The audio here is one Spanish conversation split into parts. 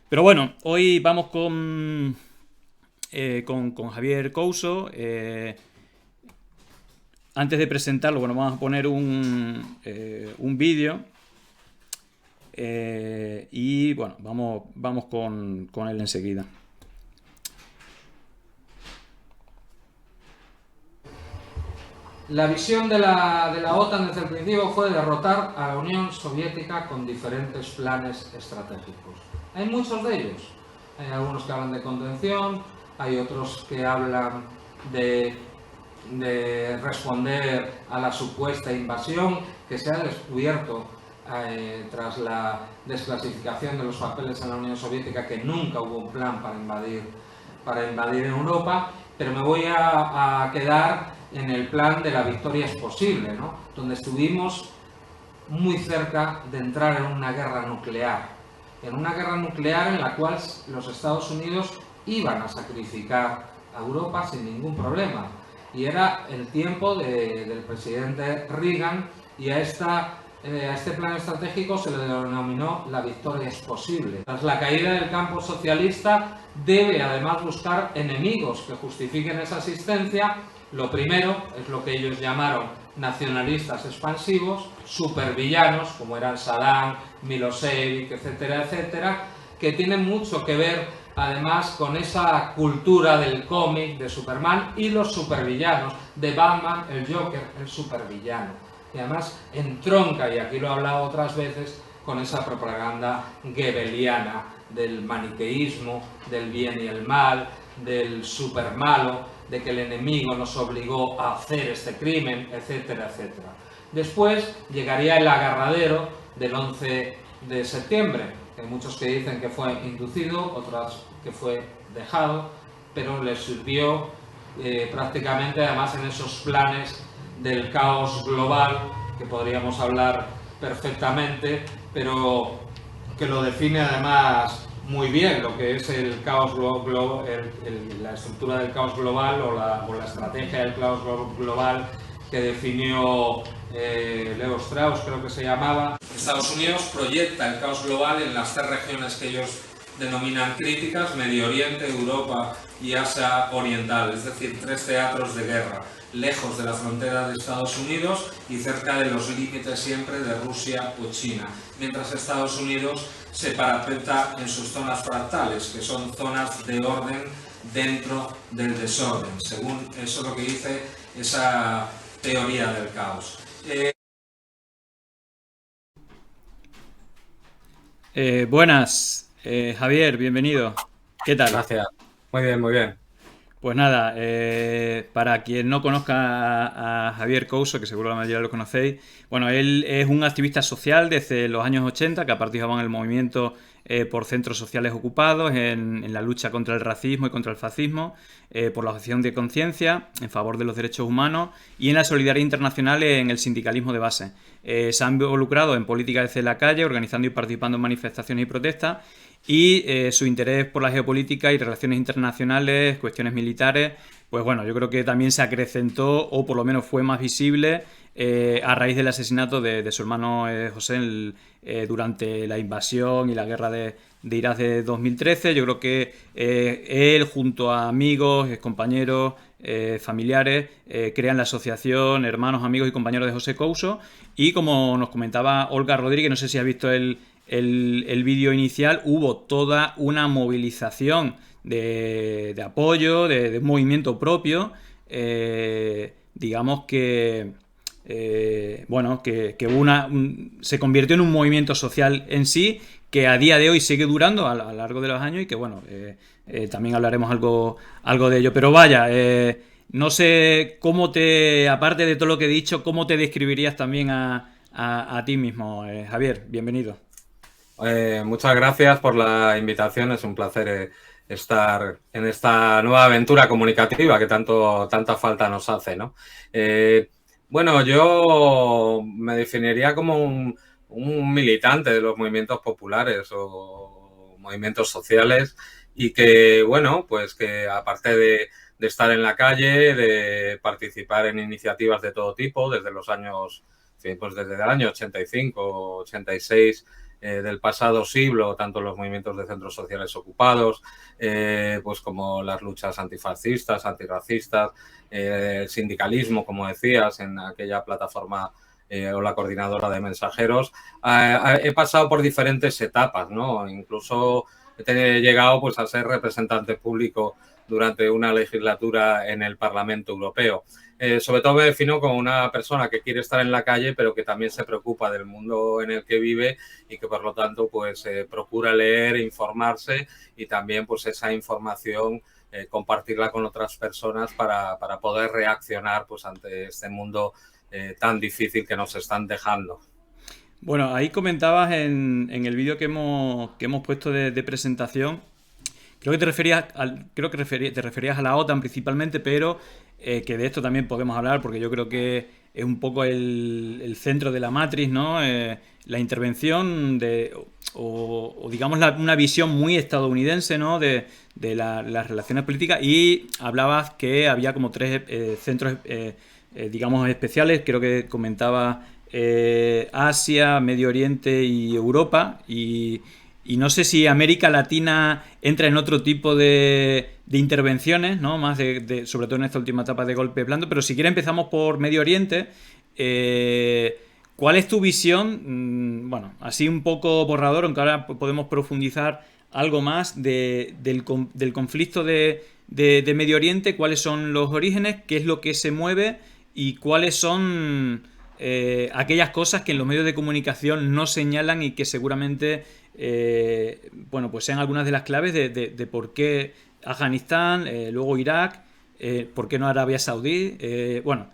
Pero bueno, hoy vamos con Javier Couso. Antes de presentarlo, bueno, vamos a poner un vídeo. Y bueno, vamos con él enseguida. La visión de la OTAN desde el principio fue derrotar a la Unión Soviética con diferentes planes estratégicos. Hay muchos de ellos. Hay algunos que hablan de contención, hay otros que hablan de, de responder a la supuesta invasión que se ha descubierto tras la desclasificación de los papeles en la Unión Soviética, que nunca hubo un plan para invadir Europa, pero me voy a quedar en el plan de la victoria es posible, ¿no? Donde estuvimos muy cerca de entrar en una guerra nuclear. En una guerra nuclear en la cual los Estados Unidos iban a sacrificar a Europa sin ningún problema. Y era el tiempo del presidente Reagan, y a este plan estratégico se le denominó la victoria es posible. Tras la caída del campo socialista, debe además buscar enemigos que justifiquen esa existencia. Lo primero es lo que ellos llamaron nacionalistas expansivos, supervillanos, como eran Saddam, Milosevic, etcétera, etcétera, que tienen mucho que ver además con esa cultura del cómic de Superman y los supervillanos, de Batman, el Joker, el supervillano. Y además entronca, y aquí lo he hablado otras veces, con esa propaganda goebbeliana del maniqueísmo, del bien y el mal, del supermalo, de que el enemigo nos obligó a hacer este crimen, etcétera, etcétera. Después llegaría el agarradero del 11 de septiembre, que hay muchos que dicen que fue inducido, otros que fue dejado, pero les sirvió prácticamente además en esos planes del caos global, que podríamos hablar perfectamente, pero que lo define además muy bien lo que es el caos la estructura del caos global o la estrategia del caos global que definió Leo Strauss, creo que se llamaba. Estados Unidos proyecta el caos global en las tres regiones que ellos denominan críticas: Medio Oriente, Europa y Asia Oriental, es decir, tres teatros de guerra, lejos de la frontera de Estados Unidos y cerca de los límites siempre de Rusia o China, mientras Estados Unidos se parapeta en sus zonas fractales, que son zonas de orden dentro del desorden, según eso es lo que dice esa teoría del caos. Buenas, Javier, bienvenido. ¿Qué tal? Gracias. Muy bien, muy bien. Pues nada, para quien no conozca a Javier Couso, que seguro la mayoría lo conocéis, bueno, él es un activista social desde los años 80 que ha participado en el movimiento por centros sociales ocupados, en la lucha contra el racismo y contra el fascismo, por la objeción de conciencia, en favor de los derechos humanos y en la solidaridad internacional en el sindicalismo de base. Se ha involucrado en política desde la calle, organizando y participando en manifestaciones y protestas, y su interés por la geopolítica y relaciones internacionales, cuestiones militares, pues bueno, yo creo que también se acrecentó o por lo menos fue más visible a raíz del asesinato de su hermano José durante la invasión y la guerra de Irak de 2013. Yo creo que él, junto a amigos, compañeros, familiares, crean la asociación Hermanos, Amigos y Compañeros de José Couso. Y como nos comentaba Olga Rodríguez, no sé si ha visto el vídeo inicial, hubo toda una movilización de apoyo, de un movimiento propio, digamos que bueno, que se convirtió en un movimiento social en sí, que a día de hoy sigue durando a lo largo de los años, y que bueno, también hablaremos algo de ello. Pero vaya, no sé cómo aparte de todo lo que he dicho, cómo te describirías también a ti mismo, Javier. Bienvenido. Muchas gracias por la invitación. Es un placer estar en esta nueva aventura comunicativa que tanta falta nos hace, ¿no? Bueno, yo me definiría como un militante de los movimientos populares o movimientos sociales, y que, bueno, pues que aparte de estar en la calle, de participar en iniciativas de todo tipo, desde los años, sí, pues desde el año 85, 86, del pasado siglo, tanto los movimientos de centros sociales ocupados, pues como las luchas antifascistas, antirracistas, el sindicalismo, como decías, en aquella plataforma o la coordinadora de mensajeros. He pasado por diferentes etapas, ¿no? Incluso he llegado pues, a ser representante público durante una legislatura en el Parlamento Europeo. Sobre todo me defino como una persona que quiere estar en la calle, pero que también se preocupa del mundo en el que vive y que, por lo tanto, pues procura leer, informarse y también pues esa información compartirla con otras personas para poder reaccionar pues ante este mundo tan difícil que nos están dejando. Bueno, ahí comentabas en el vídeo que hemos puesto de presentación. Creo que te referías a la OTAN principalmente, pero que de esto también podemos hablar porque yo creo que es un poco el centro de la matriz, ¿no? La intervención o digamos una visión muy estadounidense, ¿no? de las relaciones políticas, y hablabas que había como tres centros, digamos, especiales. Creo que comentaba Asia, Medio Oriente y Europa, y no sé si América Latina entra en otro tipo de intervenciones, ¿no? Más sobre todo en esta última etapa de golpe blando. Pero si quieres empezamos por Medio Oriente. ¿Cuál es tu visión? Bueno, así un poco borrador, aunque ahora podemos profundizar algo más del conflicto de Medio Oriente. ¿Cuáles son los orígenes? ¿Qué es lo que se mueve? ¿Y cuáles son aquellas cosas que en los medios de comunicación no señalan y que seguramente bueno, pues sean algunas de las claves de por qué Afganistán, luego Irak, por qué no Arabia Saudí? Bueno,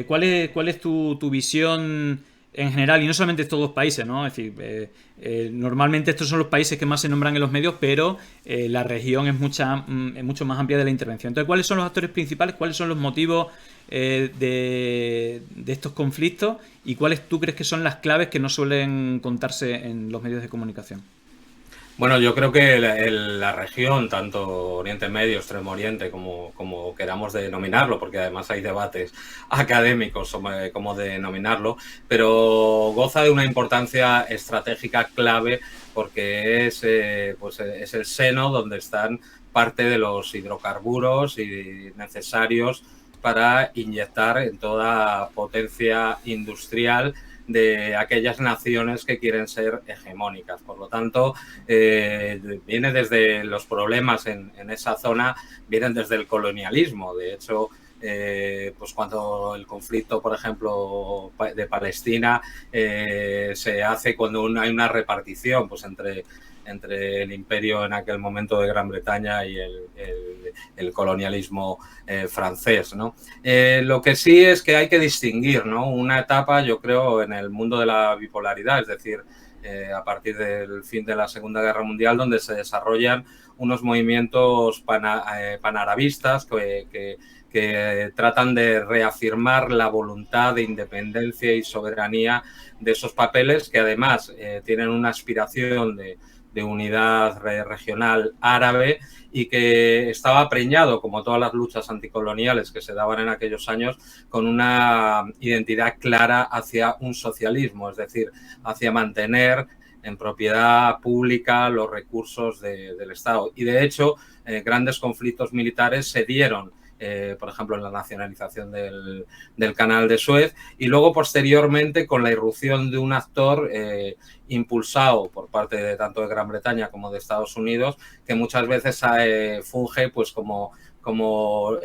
¿cuál es tu visión en general? Y no solamente estos dos países, ¿no? Es decir, normalmente estos son los países que más se nombran en los medios, pero la región es mucho más amplia de la intervención. Entonces, ¿cuáles son los actores principales? ¿Cuáles son los motivos de estos conflictos? ¿Y cuáles tú crees que son las claves que no suelen contarse en los medios de comunicación? Bueno, yo creo que la región, tanto Oriente Medio, Extremo Oriente, como queramos denominarlo, porque además hay debates académicos sobre cómo denominarlo, pero goza de una importancia estratégica clave porque pues es el seno donde están parte de los hidrocarburos y necesarios para inyectar en toda potencia industrial de aquellas naciones que quieren ser hegemónicas. Por lo tanto, viene desde los problemas en esa zona, vienen desde el colonialismo. De hecho, pues cuando el conflicto, por ejemplo, de Palestina se hace cuando hay una repartición pues entre el imperio en aquel momento de Gran Bretaña y el colonialismo francés, ¿no? Lo que sí es que hay que distinguir, ¿no? Una etapa, yo creo, en el mundo de la bipolaridad, es decir, a partir del fin de la Segunda Guerra Mundial, donde se desarrollan unos movimientos panarabistas que tratan de reafirmar la voluntad de independencia y soberanía de esos papeles, que además tienen una aspiración de unidad regional árabe y que estaba preñado, como todas las luchas anticoloniales que se daban en aquellos años, con una identidad clara hacia un socialismo, es decir, hacia mantener en propiedad pública los recursos del Estado. Y de hecho, grandes conflictos militares se dieron por ejemplo, en la nacionalización del canal de Suez, y luego posteriormente con la irrupción de un actor impulsado por parte de tanto de Gran Bretaña como de Estados Unidos, que muchas veces funge pues como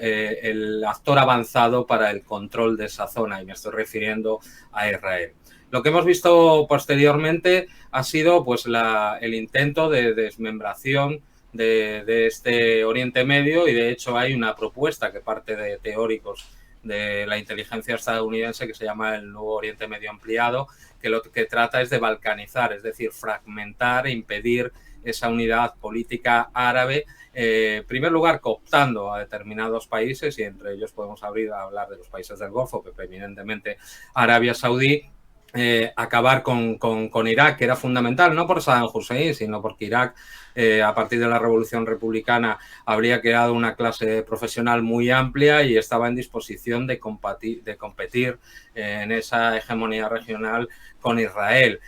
el actor avanzado para el control de esa zona, y me estoy refiriendo a Israel. Lo que hemos visto posteriormente ha sido pues el intento de desmembración de este Oriente Medio, y de hecho hay una propuesta que parte de teóricos de la inteligencia estadounidense que se llama el Nuevo Oriente Medio Ampliado, que lo que trata es de balcanizar, es decir, fragmentar e impedir esa unidad política árabe, en primer lugar cooptando a determinados países, y entre ellos podemos hablar de los países del Golfo, que preeminentemente Arabia Saudí, acabar con Irak, que era fundamental, no por Saddam Hussein, sino porque Irak, a partir de la Revolución Republicana, habría creado una clase profesional muy amplia y estaba en disposición de competir en esa hegemonía regional con Israel.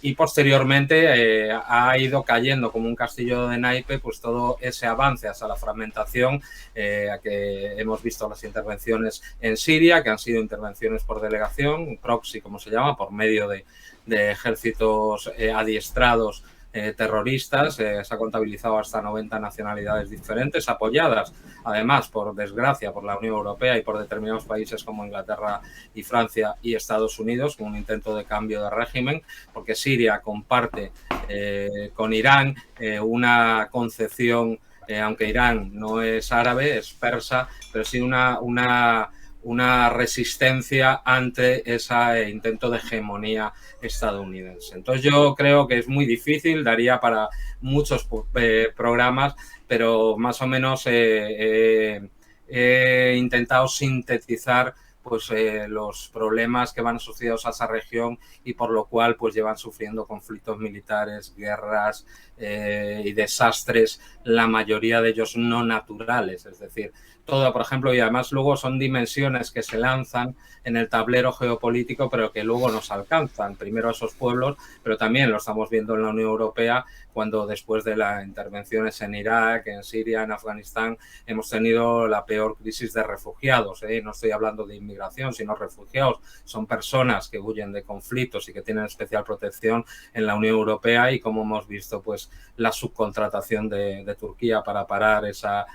Y posteriormente ha ido cayendo como un castillo de naipe pues todo ese avance hacia la fragmentación, que hemos visto las intervenciones en Siria, que han sido intervenciones por delegación, proxy como se llama, por medio de ejércitos adiestrados terroristas. Se ha contabilizado hasta 90 nacionalidades diferentes, apoyadas además, por desgracia, por la Unión Europea y por determinados países como Inglaterra y Francia y Estados Unidos, con un intento de cambio de régimen, porque Siria comparte con Irán una concepción, aunque Irán no es árabe, es persa, pero sí una resistencia ante ese intento de hegemonía estadounidense. Entonces yo creo que es muy difícil, daría para muchos programas, pero más o menos he intentado sintetizar pues los problemas que van asociados a esa región y por lo cual pues llevan sufriendo conflictos militares, guerras y desastres, la mayoría de ellos no naturales, es decir, todo, por ejemplo, y además luego son dimensiones que se lanzan en el tablero geopolítico, pero que luego nos alcanzan, primero a esos pueblos, pero también lo estamos viendo en la Unión Europea, cuando después de las intervenciones en Irak, en Siria, en Afganistán, hemos tenido la peor crisis de refugiados, no estoy hablando de inmigración, sino refugiados, son personas que huyen de conflictos y que tienen especial protección en la Unión Europea, y como hemos visto, pues la subcontratación de Turquía para parar esa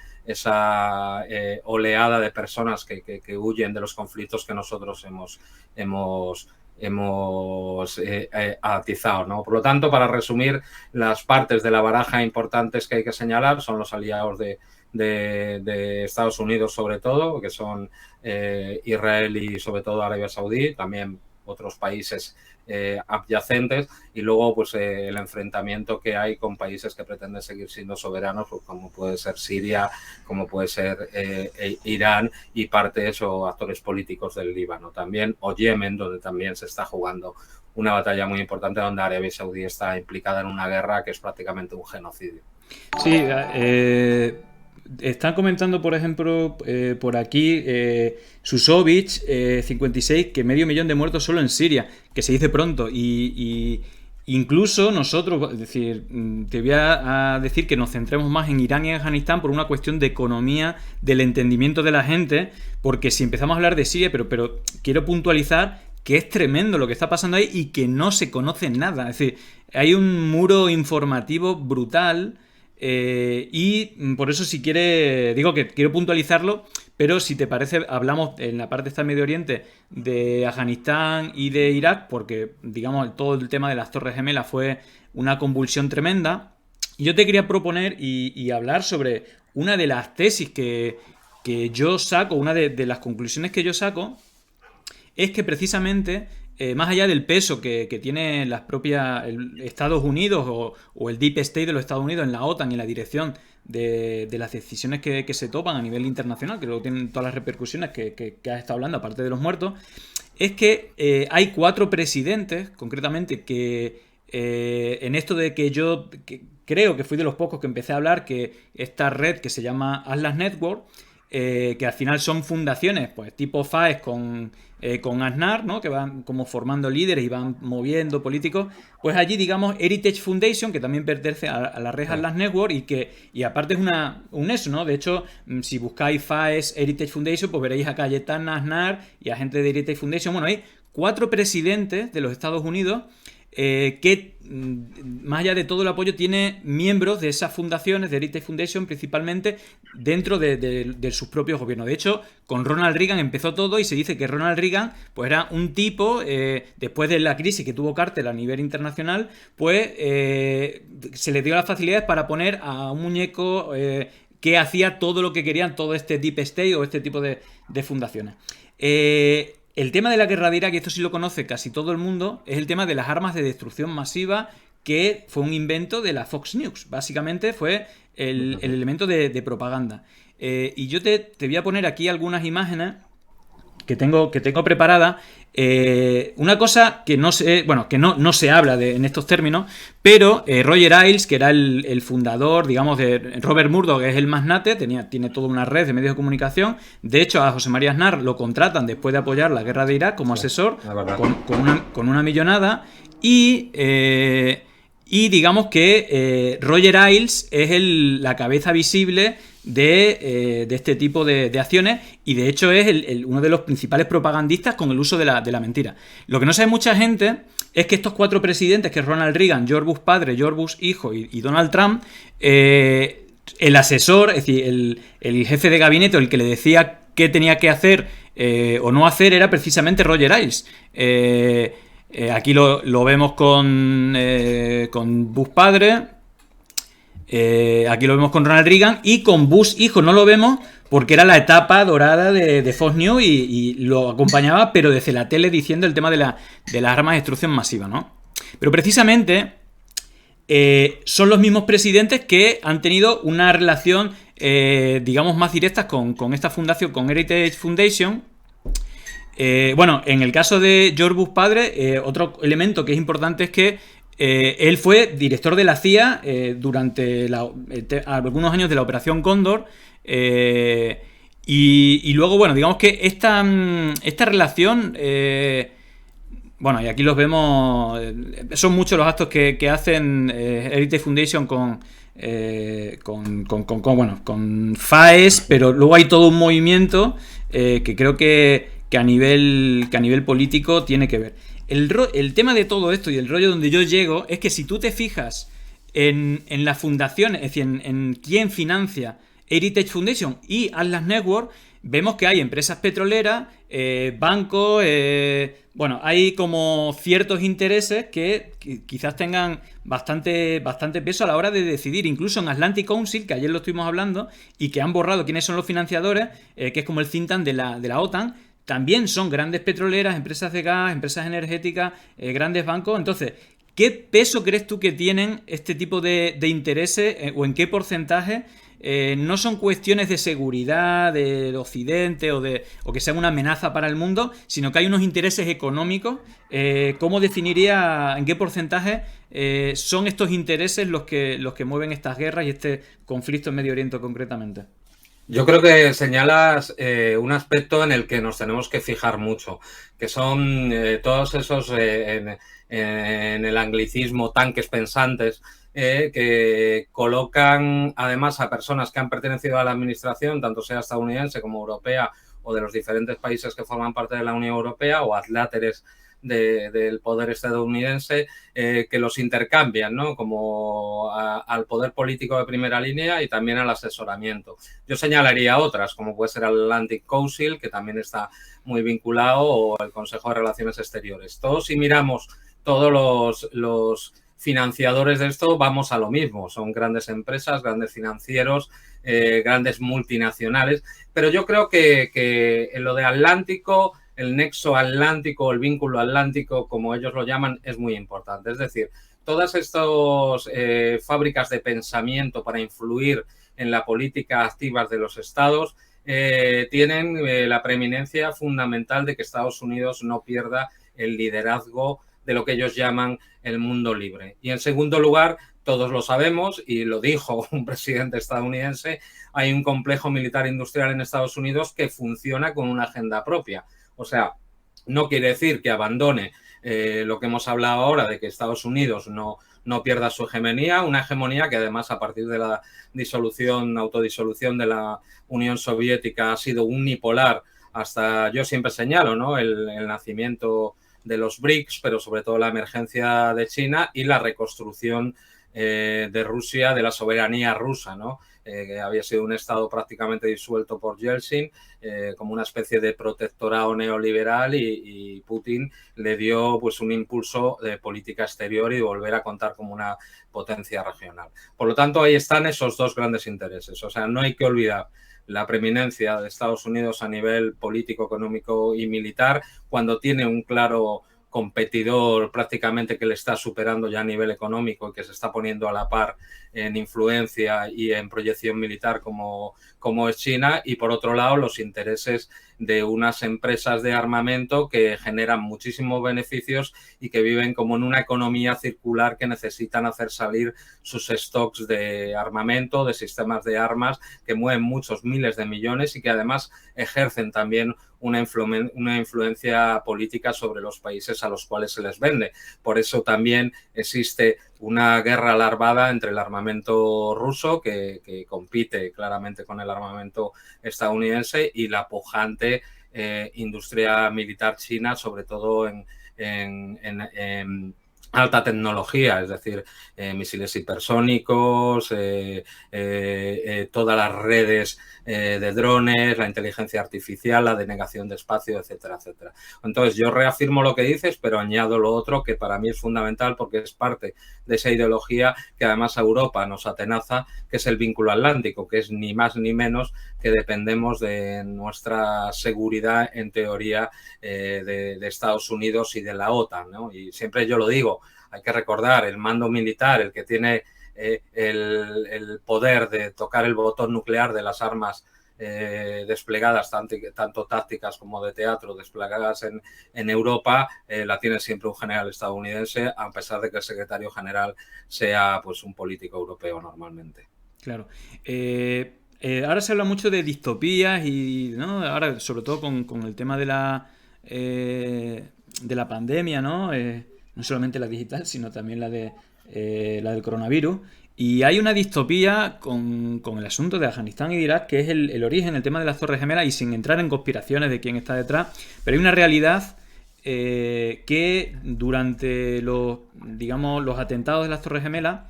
oleada de personas que huyen de los conflictos que nosotros hemos atizado, ¿no? Por lo tanto, para resumir, las partes de la baraja importantes que hay que señalar son los aliados de Estados Unidos, sobre todo, que son Israel y sobre todo Arabia Saudí, también otros países adyacentes, y luego pues el enfrentamiento que hay con países que pretenden seguir siendo soberanos, pues, como puede ser Siria, como puede ser Irán y partes o actores políticos del Líbano también, o Yemen, donde también se está jugando una batalla muy importante, donde Arabia Saudí está implicada en una guerra que es prácticamente un genocidio. Sí, están comentando, por ejemplo, por aquí, Susovich, 56, que 500.000 de muertos solo en Siria, que se dice pronto. Y incluso nosotros, es decir, te voy a decir que nos centremos más en Irán y en Afganistán por una cuestión de economía, del entendimiento de la gente, porque si empezamos a hablar de Siria, pero quiero puntualizar que es tremendo lo que está pasando ahí y que no se conoce nada. Es decir, hay un muro informativo brutal. Y por eso, si quiere, digo que quiero puntualizarlo, pero si te parece, hablamos en la parte de Medio Oriente de Afganistán y de Irak, porque digamos todo el tema de las Torres Gemelas fue una convulsión tremenda. Y yo te quería proponer y hablar sobre una de las tesis que yo saco, una de las conclusiones que yo saco, es que precisamente más allá del peso que tiene las propias Estados Unidos o el Deep State de los Estados Unidos en la OTAN y en la dirección de las decisiones que se toman a nivel internacional, que luego tienen todas las repercusiones que has estado hablando, aparte de los muertos, es que hay 4 presidentes, concretamente, que en esto de que yo creo que fui de los pocos que empecé a hablar, que esta red que se llama Atlas Network, que al final son fundaciones pues tipo FAES con Aznar, ¿no? Que van como formando líderes y van moviendo políticos, pues allí digamos Heritage Foundation, que también pertenece a la red Atlas Network y aparte es un eso, ¿no? De hecho, si buscáis FAES Heritage Foundation, pues veréis a Cayetana, Aznar y a gente de Heritage Foundation. Bueno, hay 4 presidentes de los Estados Unidos que, más allá de todo el apoyo, tiene miembros de esas fundaciones, de Heritage Foundation principalmente, dentro de sus propios gobiernos. De hecho, con Ronald Reagan empezó todo y se dice que Ronald Reagan pues era un tipo, después de la crisis que tuvo Carter a nivel internacional, pues se le dio las facilidades para poner a un muñeco que hacía todo lo que querían todo este Deep State o este tipo de fundaciones. El tema de la guerra de Irak, y esto sí lo conoce casi todo el mundo, es el tema de las armas de destrucción masiva, que fue un invento de la Fox News. Básicamente fue el elemento de propaganda. Y yo te voy a poner aquí algunas imágenes que tengo preparada. Una cosa que no se, bueno, que no se habla en estos términos, pero Roger Ailes, que era el fundador, digamos, de Robert Murdoch, que es el magnate, tiene toda una red de medios de comunicación. De hecho, a José María Aznar lo contratan después de apoyar la guerra de Irak como asesor, con una millonada. Y digamos que Roger Ailes es la cabeza visible de este tipo de acciones, y de hecho es uno de los principales propagandistas con el uso de la mentira. Lo que no sabe mucha gente es que estos 4 presidentes, que es Ronald Reagan, George Bush padre, George Bush hijo y Donald Trump, el asesor, es decir, el jefe de gabinete, o el que le decía qué tenía que hacer o no hacer, era precisamente Roger Ailes. Aquí lo vemos con Bush padre. Aquí lo vemos con Ronald Reagan, y con Bush hijo no lo vemos porque era la etapa dorada de Fox News y lo acompañaba, pero desde la tele, diciendo el tema de las armas de destrucción masiva, ¿no? Pero precisamente son los mismos presidentes que han tenido una relación, digamos, más directa con esta fundación, con Heritage Foundation. Bueno, en el caso de George Bush padre, otro elemento que es importante es que él fue director de la CIA durante algunos años de la Operación Cóndor, y luego, bueno, digamos que esta relación, bueno, y aquí los vemos, son muchos los actos que hacen Heritage Foundation con FAES, pero luego hay todo un movimiento que creo que a nivel político tiene que ver. El tema de todo esto y el rollo donde yo llego es que si tú te fijas en la fundación, es decir, en quién financia Heritage Foundation y Atlas Network, vemos que hay empresas petroleras, bancos, bueno, hay como ciertos intereses que quizás tengan bastante peso a la hora de decidir. Incluso en Atlantic Council, que ayer lo estuvimos hablando, y que han borrado quiénes son los financiadores, que es como el think tank de la OTAN, también son grandes petroleras, empresas de gas, empresas energéticas, grandes bancos. Entonces, ¿qué peso crees tú que tienen este tipo de intereses, o en qué porcentaje? No son cuestiones de seguridad del Occidente o que sean una amenaza para el mundo, sino que hay unos intereses económicos. ¿Cómo definiría en qué porcentaje son estos intereses los que mueven estas guerras y este conflicto en Medio Oriente concretamente? Yo creo que señalas un aspecto en el que nos tenemos que fijar mucho, que son todos esos, en el anglicismo, tanques pensantes, que colocan además a personas que han pertenecido a la administración, tanto sea estadounidense como europea, o de los diferentes países que forman parte de la Unión Europea, o adláteres del poder estadounidense, que los intercambian, ¿no? Como al poder político de primera línea y también al asesoramiento. Yo señalaría otras, como puede ser el Atlantic Council, que también está muy vinculado, o el Consejo de Relaciones Exteriores. Todos, si miramos todos los financiadores de esto, vamos a lo mismo. Son grandes empresas, grandes financieros, grandes multinacionales. Pero yo creo que en lo de Atlántico, el nexo atlántico, el vínculo atlántico, como ellos lo llaman, es muy importante. Es decir, todas estas fábricas de pensamiento para influir en la política activa de los estados tienen la preeminencia fundamental de que Estados Unidos no pierda el liderazgo de lo que ellos llaman el mundo libre. Y en segundo lugar, todos lo sabemos, y lo dijo un presidente estadounidense, hay un complejo militar industrial en Estados Unidos que funciona con una agenda propia. O sea, no quiere decir que abandone lo que hemos hablado ahora de que Estados Unidos no pierda su hegemonía, una hegemonía que además a partir de la autodisolución de la Unión Soviética ha sido unipolar hasta, yo siempre señalo, ¿no? el nacimiento de los BRICS, pero sobre todo la emergencia de China y la reconstrucción de Rusia, de la soberanía rusa, ¿no? Que había sido un estado prácticamente disuelto por Yeltsin, como una especie de protectorado neoliberal, y Putin le dio pues un impulso de política exterior y de volver a contar como una potencia regional. Por lo tanto, ahí están esos dos grandes intereses. O sea, no hay que olvidar la preeminencia de Estados Unidos a nivel político, económico y militar, cuando tiene un claro competidor prácticamente que le está superando ya a nivel económico y que se está poniendo a la par en influencia y en proyección militar como es China, y por otro lado los intereses de unas empresas de armamento que generan muchísimos beneficios y que viven como en una economía circular que necesitan hacer salir sus stocks de armamento, de sistemas de armas que mueven muchos miles de millones y que además ejercen también una influencia política sobre los países a los cuales se les vende. Por eso también existe una guerra larvada entre el armamento ruso, que compite claramente con el armamento estadounidense, y la pujante industria militar china, sobre todo en alta tecnología, es decir, misiles hipersónicos, todas las redes de drones, la inteligencia artificial, la denegación de espacio, etcétera, etcétera. Entonces, yo reafirmo lo que dices, pero añado lo otro que para mí es fundamental porque es parte de esa ideología que además a Europa nos atenaza, que es el vínculo atlántico, que es ni más ni menos que dependemos de nuestra seguridad, en teoría, de Estados Unidos y de la OTAN, ¿no? Y siempre yo lo digo, hay que recordar, el mando militar, el que tiene el poder de tocar el botón nuclear de las armas desplegadas, tanto tácticas como de teatro, desplegadas en Europa, la tiene siempre un general estadounidense, a pesar de que el secretario general sea pues un político europeo normalmente. Claro. Ahora se habla mucho de distopías y, ¿no? Ahora, sobre todo con el tema de la pandemia, ¿no? No solamente la digital, sino también la del coronavirus. Y hay una distopía con el asunto de Afganistán y de Irak, que es el origen, el tema de las Torres Gemelas, y sin entrar en conspiraciones de quién está detrás, pero hay una realidad que durante los atentados de las Torres Gemelas,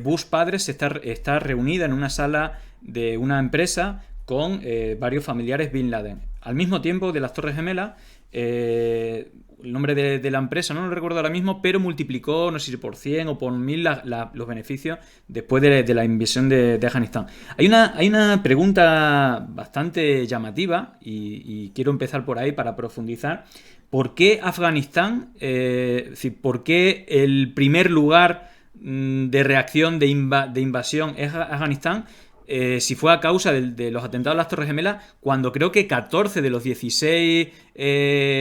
Bush padre está reunida en una sala de una empresa con varios familiares Bin Laden. Al mismo tiempo de las Torres Gemelas, el nombre de la empresa no lo recuerdo ahora mismo, pero multiplicó, no sé si por 100 o por 1000 los beneficios después de la invasión de Afganistán. Hay una pregunta bastante llamativa y quiero empezar por ahí para profundizar. ¿Por qué Afganistán? Es decir, ¿por qué el primer lugar de reacción de invasión es Afganistán? Si fue a causa de los atentados a las Torres Gemelas, cuando creo que 14 de los 16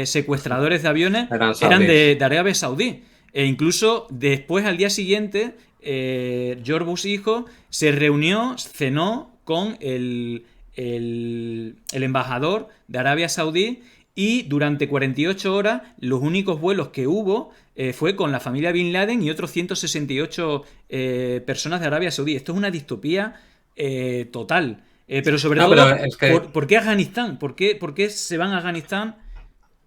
secuestradores de aviones eran de Arabia Saudí. E incluso después, al día siguiente, George Bush hijo se reunió, cenó con el embajador de Arabia Saudí, y durante 48 horas los únicos vuelos que hubo fue con la familia Bin Laden y otros 168 personas de Arabia Saudí. Esto es una distopía total. Pero sobre todo, pero es que... ¿por qué Afganistán? ¿Por qué se van a Afganistán?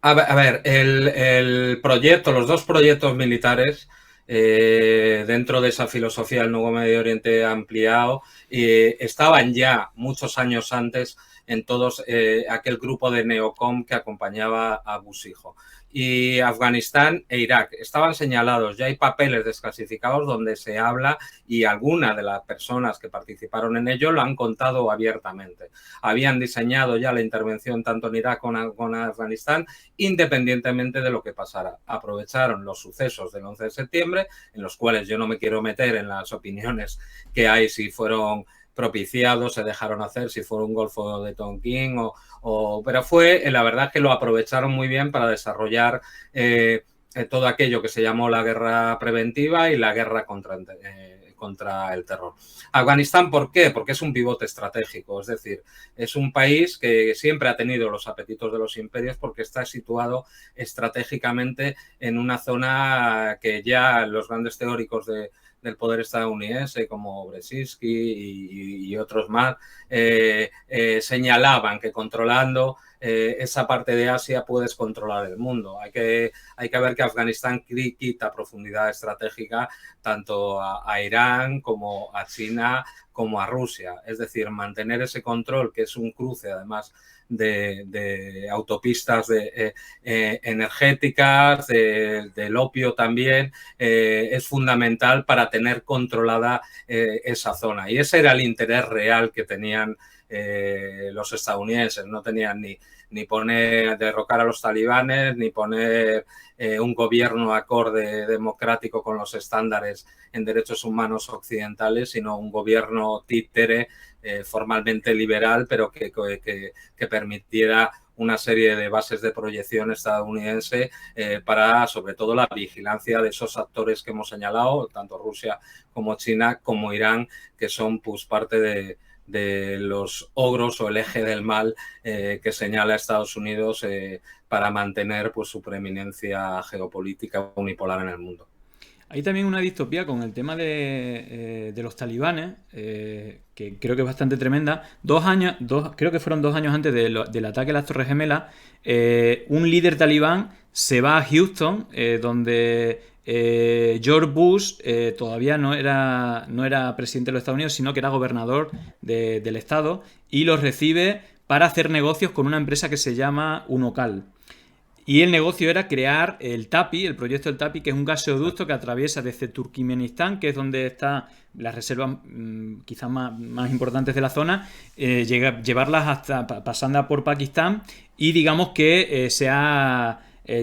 A ver, el proyecto, los dos proyectos militares dentro de esa filosofía del nuevo Medio Oriente ampliado estaban ya muchos años antes en todos aquel grupo de neocom que acompañaba a Bush hijo. Y Afganistán e Irak estaban señalados, ya hay papeles desclasificados donde se habla, y algunas de las personas que participaron en ello lo han contado abiertamente. Habían diseñado ya la intervención tanto en Irak como en Afganistán, independientemente de lo que pasara. Aprovecharon los sucesos del 11 de septiembre, en los cuales yo no me quiero meter en las opiniones que hay, si fueron propiciados, se dejaron hacer, si fue un golfo de Tonkin pero fue, la verdad, que lo aprovecharon muy bien para desarrollar todo aquello que se llamó la guerra preventiva y la guerra contra el terror. Afganistán, ¿por qué? Porque es un pivote estratégico, es decir, es un país que siempre ha tenido los apetitos de los imperios porque está situado estratégicamente en una zona que ya los grandes teóricos del poder estadounidense, como Brzezinski y otros más, señalaban que controlando esa parte de Asia puedes controlar el mundo. Hay que ver que Afganistán quita profundidad estratégica tanto a Irán como a China como a Rusia. Es decir, mantener ese control, que es un cruce además de autopistas energéticas, del opio también, es fundamental para tener controlada esa zona. Y ese era el interés real que tenían los estadounidenses. No tenían ni derrocar a los talibanes, ni poner un gobierno acorde democrático con los estándares en derechos humanos occidentales, sino un gobierno títere formalmente liberal, pero que permitiera una serie de bases de proyección estadounidense para, sobre todo, la vigilancia de esos actores que hemos señalado, tanto Rusia como China, como Irán, que son pues parte de los ogros o el eje del mal que señala Estados Unidos para mantener pues su preeminencia geopolítica unipolar en el mundo. Hay también una distopía con el tema de los talibanes, que creo que es bastante tremenda. Creo que fueron 2 años antes del ataque a las Torres Gemelas, un líder talibán se va a Houston, donde George Bush todavía no era presidente de los Estados Unidos, sino que era gobernador del estado, y los recibe para hacer negocios con una empresa que se llama Unocal. Y el negocio era crear el TAPI, el proyecto del TAPI, que es un gasoducto que atraviesa desde Turkmenistán, que es donde está las reservas quizás más importantes de la zona, llevarlas hasta pasando por Pakistán y digamos que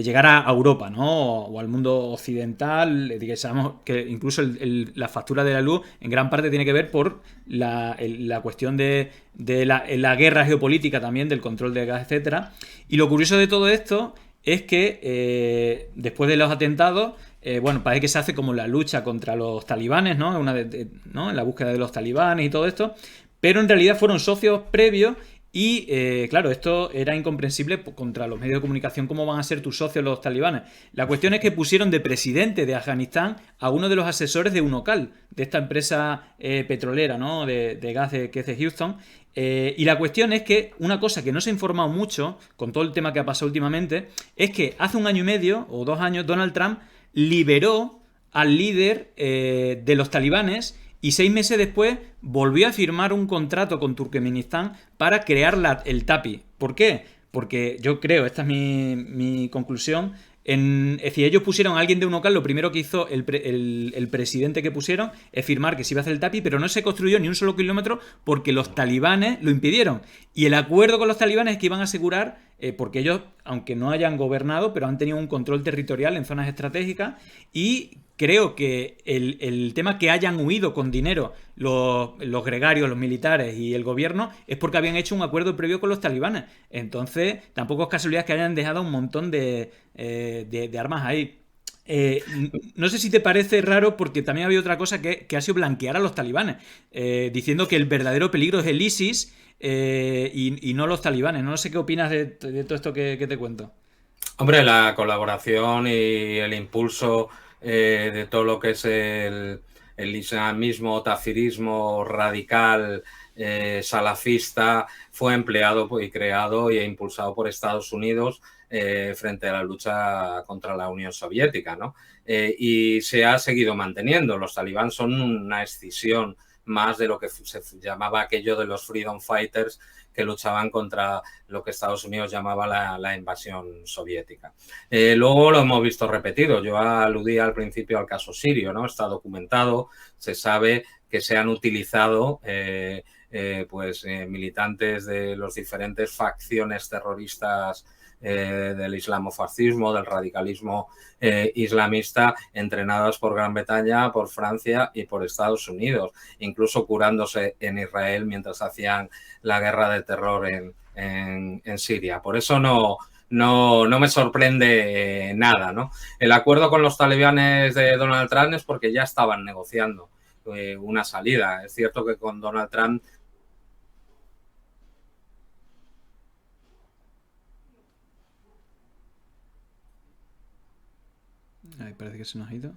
llegar a Europa, ¿no? O al mundo occidental. Sabemos que incluso la factura de la luz en gran parte tiene que ver por la cuestión de la guerra geopolítica también, del control de gas, etcétera. Y lo curioso de todo esto es que después de los atentados, bueno, parece que se hace como la lucha contra los talibanes, ¿no? ¿no? En la búsqueda de los talibanes y todo esto, pero en realidad fueron socios previos y, claro, esto era incomprensible contra los medios de comunicación. ¿Cómo van a ser tus socios los talibanes? La cuestión es que pusieron de presidente de Afganistán a uno de los asesores de Unocal, de esta empresa petrolera, ¿no? de gas que es de Houston. Y la cuestión es que una cosa que no se ha informado mucho con todo el tema que ha pasado últimamente es que hace 1 año y medio o 2 años Donald Trump liberó al líder de los talibanes y 6 meses después volvió a firmar un contrato con Turkmenistán para crear el TAPI. ¿Por qué? Porque yo creo, esta es mi conclusión, es decir, ellos pusieron a alguien de Unocal, lo primero que hizo el presidente que pusieron es firmar que se iba a hacer el TAPI, pero no se construyó ni un solo kilómetro porque los talibanes lo impidieron. Y el acuerdo con los talibanes es que iban a asegurar, porque ellos, aunque no hayan gobernado, pero han tenido un control territorial en zonas estratégicas, y creo que el tema que hayan huido con dinero los gregarios, los militares y el gobierno es porque habían hecho un acuerdo previo con los talibanes. Entonces, tampoco es casualidad que hayan dejado un montón de armas ahí. No sé si te parece raro, porque también había otra cosa que ha sido blanquear a los talibanes, diciendo que el verdadero peligro es el ISIS y no los talibanes. No sé qué opinas de todo esto que te cuento. Hombre, la colaboración y el impulso de todo lo que es el islamismo, tafirismo radical, salafista, fue empleado y creado e impulsado por Estados Unidos frente a la lucha contra la Unión Soviética, ¿no? Y se ha seguido manteniendo. Los talibán son una escisión más de lo que se llamaba aquello de los freedom fighters, que luchaban contra lo que Estados Unidos llamaba la invasión soviética. Luego lo hemos visto repetido. Yo aludí al principio al caso sirio, ¿no? Está documentado, se sabe que se han utilizado militantes de las diferentes facciones terroristas del islamofascismo, del radicalismo islamista, entrenadas por Gran Bretaña, por Francia y por Estados Unidos, incluso curándose en Israel mientras hacían la guerra de terror en Siria. Por eso no me sorprende nada, ¿no? El acuerdo con los talibanes de Donald Trump es porque ya estaban negociando una salida. Es cierto que con Donald Trump Ay, parece que se nos ha ido.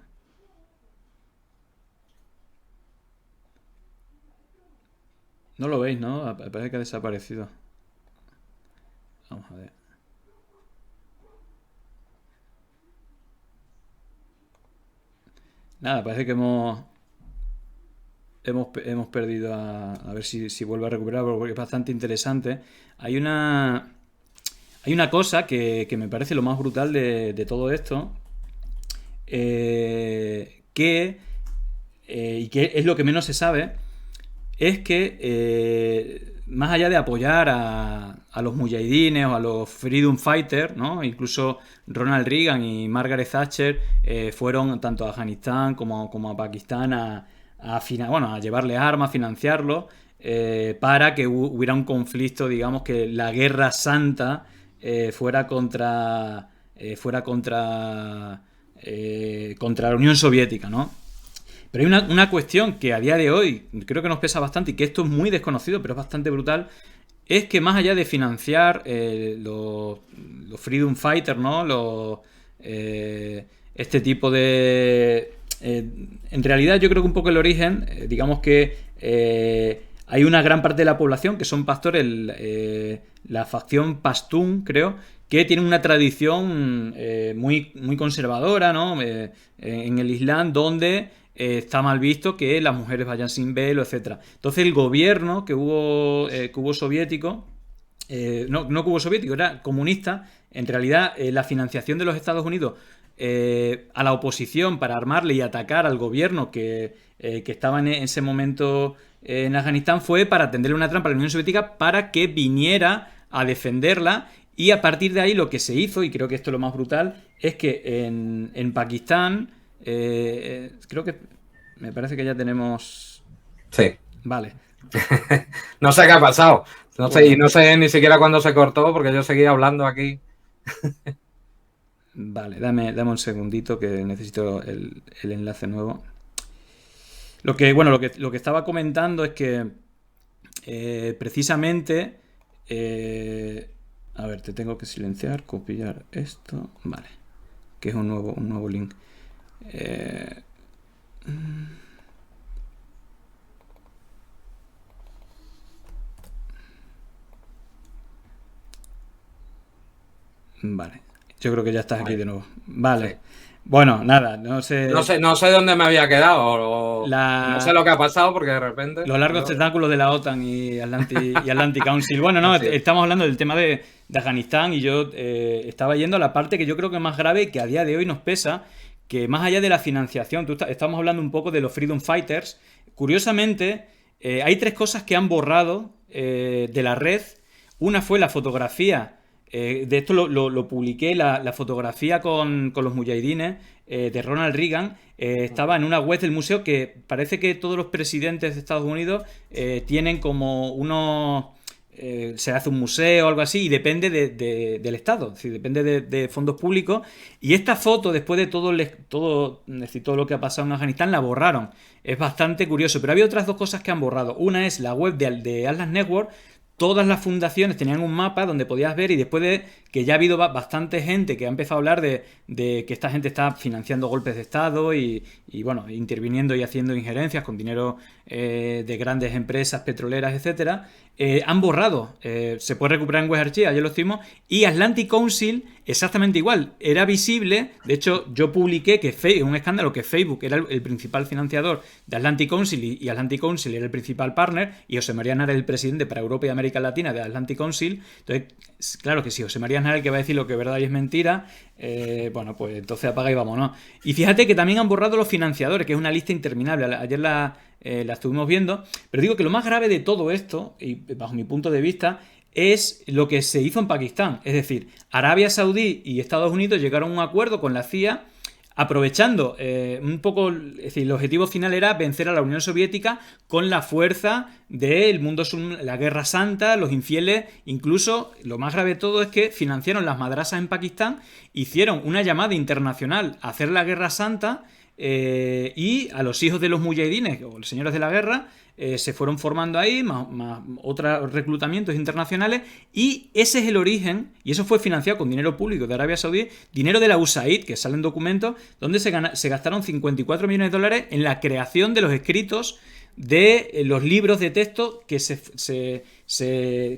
No lo veis, ¿no? Parece que ha desaparecido. Vamos a ver. Nada, parece que hemos perdido a ver si vuelve a recuperar, porque es bastante interesante. Hay una cosa que me parece lo más brutal de todo esto, y que es lo que menos se sabe, es que más allá de apoyar a los mujahidines o a los freedom fighters, ¿no? Incluso Ronald Reagan y Margaret Thatcher fueron tanto a Afganistán como a Pakistán a llevarles armas, financiarlo, para que hubiera un conflicto, digamos que la guerra santa fuera contra la Unión Soviética, ¿no? Pero hay una cuestión que a día de hoy creo que nos pesa bastante y que esto es muy desconocido, pero es bastante brutal, es que más allá de financiar los Freedom Fighters, ¿no? Este tipo de... en realidad yo creo que un poco el origen, digamos que hay una gran parte de la población que son pastores, la facción pastún, creo, que tiene una tradición muy, muy conservadora, ¿no? En el Islam, donde está mal visto que las mujeres vayan sin velo, etcétera. Entonces el gobierno que hubo soviético, no que hubo soviético, era comunista, en realidad la financiación de los Estados Unidos a la oposición para armarle y atacar al gobierno que estaba en ese momento en Afganistán fue para tenderle una trampa a la Unión Soviética para que viniera a defenderla. Y a partir de ahí lo que se hizo, y creo que esto es lo más brutal, es que en Pakistán, creo que me parece que ya tenemos... Sí. Vale. No sé qué ha pasado. No sé, y no sé ni siquiera cuándo se cortó porque yo seguía hablando aquí. Vale, dame un segundito que necesito el enlace nuevo. Lo que estaba comentando es que precisamente... a ver, te tengo que silenciar, copiar esto. Vale. Que es un nuevo link. Vale. Yo creo que ya estás aquí de nuevo. Vale. Sí. Bueno, nada, no sé dónde me había quedado. No sé lo que ha pasado porque de repente... Los largos tentáculos de la OTAN y Atlantic Council. Bueno, no, sí. Estamos hablando del tema de Afganistán y yo estaba yendo a la parte que yo creo que es más grave, que a día de hoy nos pesa, que más allá de la financiación, estamos hablando un poco de los Freedom Fighters. Curiosamente, hay 3 cosas que han borrado de la red. Una fue la fotografía. De esto lo publiqué, la fotografía con los mujahidines de Ronald Reagan. Estaba en una web del museo que parece que todos los presidentes de Estados Unidos tienen como unos... se hace un museo o algo así y depende del Estado, es decir, depende de fondos públicos. Y esta foto, después de todo lo que ha pasado en Afganistán, la borraron. Es bastante curioso, pero había otras 2 cosas que han borrado. Una es la web de Atlas Network. Todas las fundaciones tenían un mapa donde podías ver, y después de que ya ha habido bastante gente que ha empezado a hablar de que esta gente está financiando golpes de Estado y bueno, interviniendo y haciendo injerencias con dinero de grandes empresas petroleras, etcétera, han borrado. Se puede recuperar en WebArchive, ayer lo hicimos. Y Atlantic Council, exactamente igual. Era visible. De hecho, yo publiqué que un escándalo, que Facebook era el principal financiador de Atlantic Council y Atlantic Council era el principal partner, y José María Aznar era el presidente para Europa y América Latina de Atlantic Council. Entonces, claro que si José María Aznar es el que va a decir lo que es verdad y es mentira, bueno, pues entonces apaga y vámonos. Y fíjate que también han borrado los financiadores, que es una lista interminable. Ayer la estuvimos viendo, pero digo que lo más grave de todo esto, y bajo mi punto de vista, es lo que se hizo en Pakistán. Es decir, Arabia Saudí y Estados Unidos llegaron a un acuerdo con la CIA aprovechando un poco, es decir, el objetivo final era vencer a la Unión Soviética con la fuerza del mundo, la Guerra Santa, los infieles. Incluso lo más grave de todo es que financiaron las madrasas en Pakistán, hicieron una llamada internacional a hacer la Guerra Santa, y a los hijos de los mujahidines o los señores de la guerra se fueron formando ahí, más otros reclutamientos internacionales, y ese es el origen, y eso fue financiado con dinero público de Arabia Saudí, dinero de la USAID, que sale en documentos, donde se gastaron 54 millones de dólares en la creación de los escritos de los libros de texto que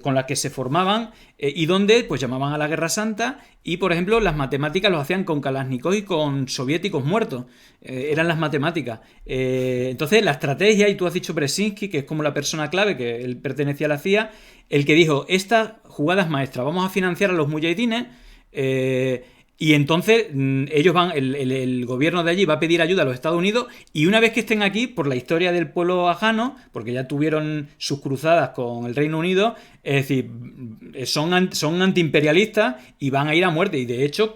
con las que se formaban, y donde pues llamaban a la Guerra Santa. Y por ejemplo las matemáticas los hacían con Kalashnikov y con soviéticos muertos, eran las matemáticas. Entonces la estrategia, y tú has dicho Brzezinski, que es como la persona clave, que él pertenecía a la CIA, el que dijo, estas jugadas maestras, vamos a financiar a los mujahidines, y entonces ellos el gobierno de allí va a pedir ayuda a los Estados Unidos, y una vez que estén aquí, por la historia del pueblo afgano, porque ya tuvieron sus cruzadas con el Reino Unido, es decir, son antiimperialistas y van a ir a muerte. Y de hecho,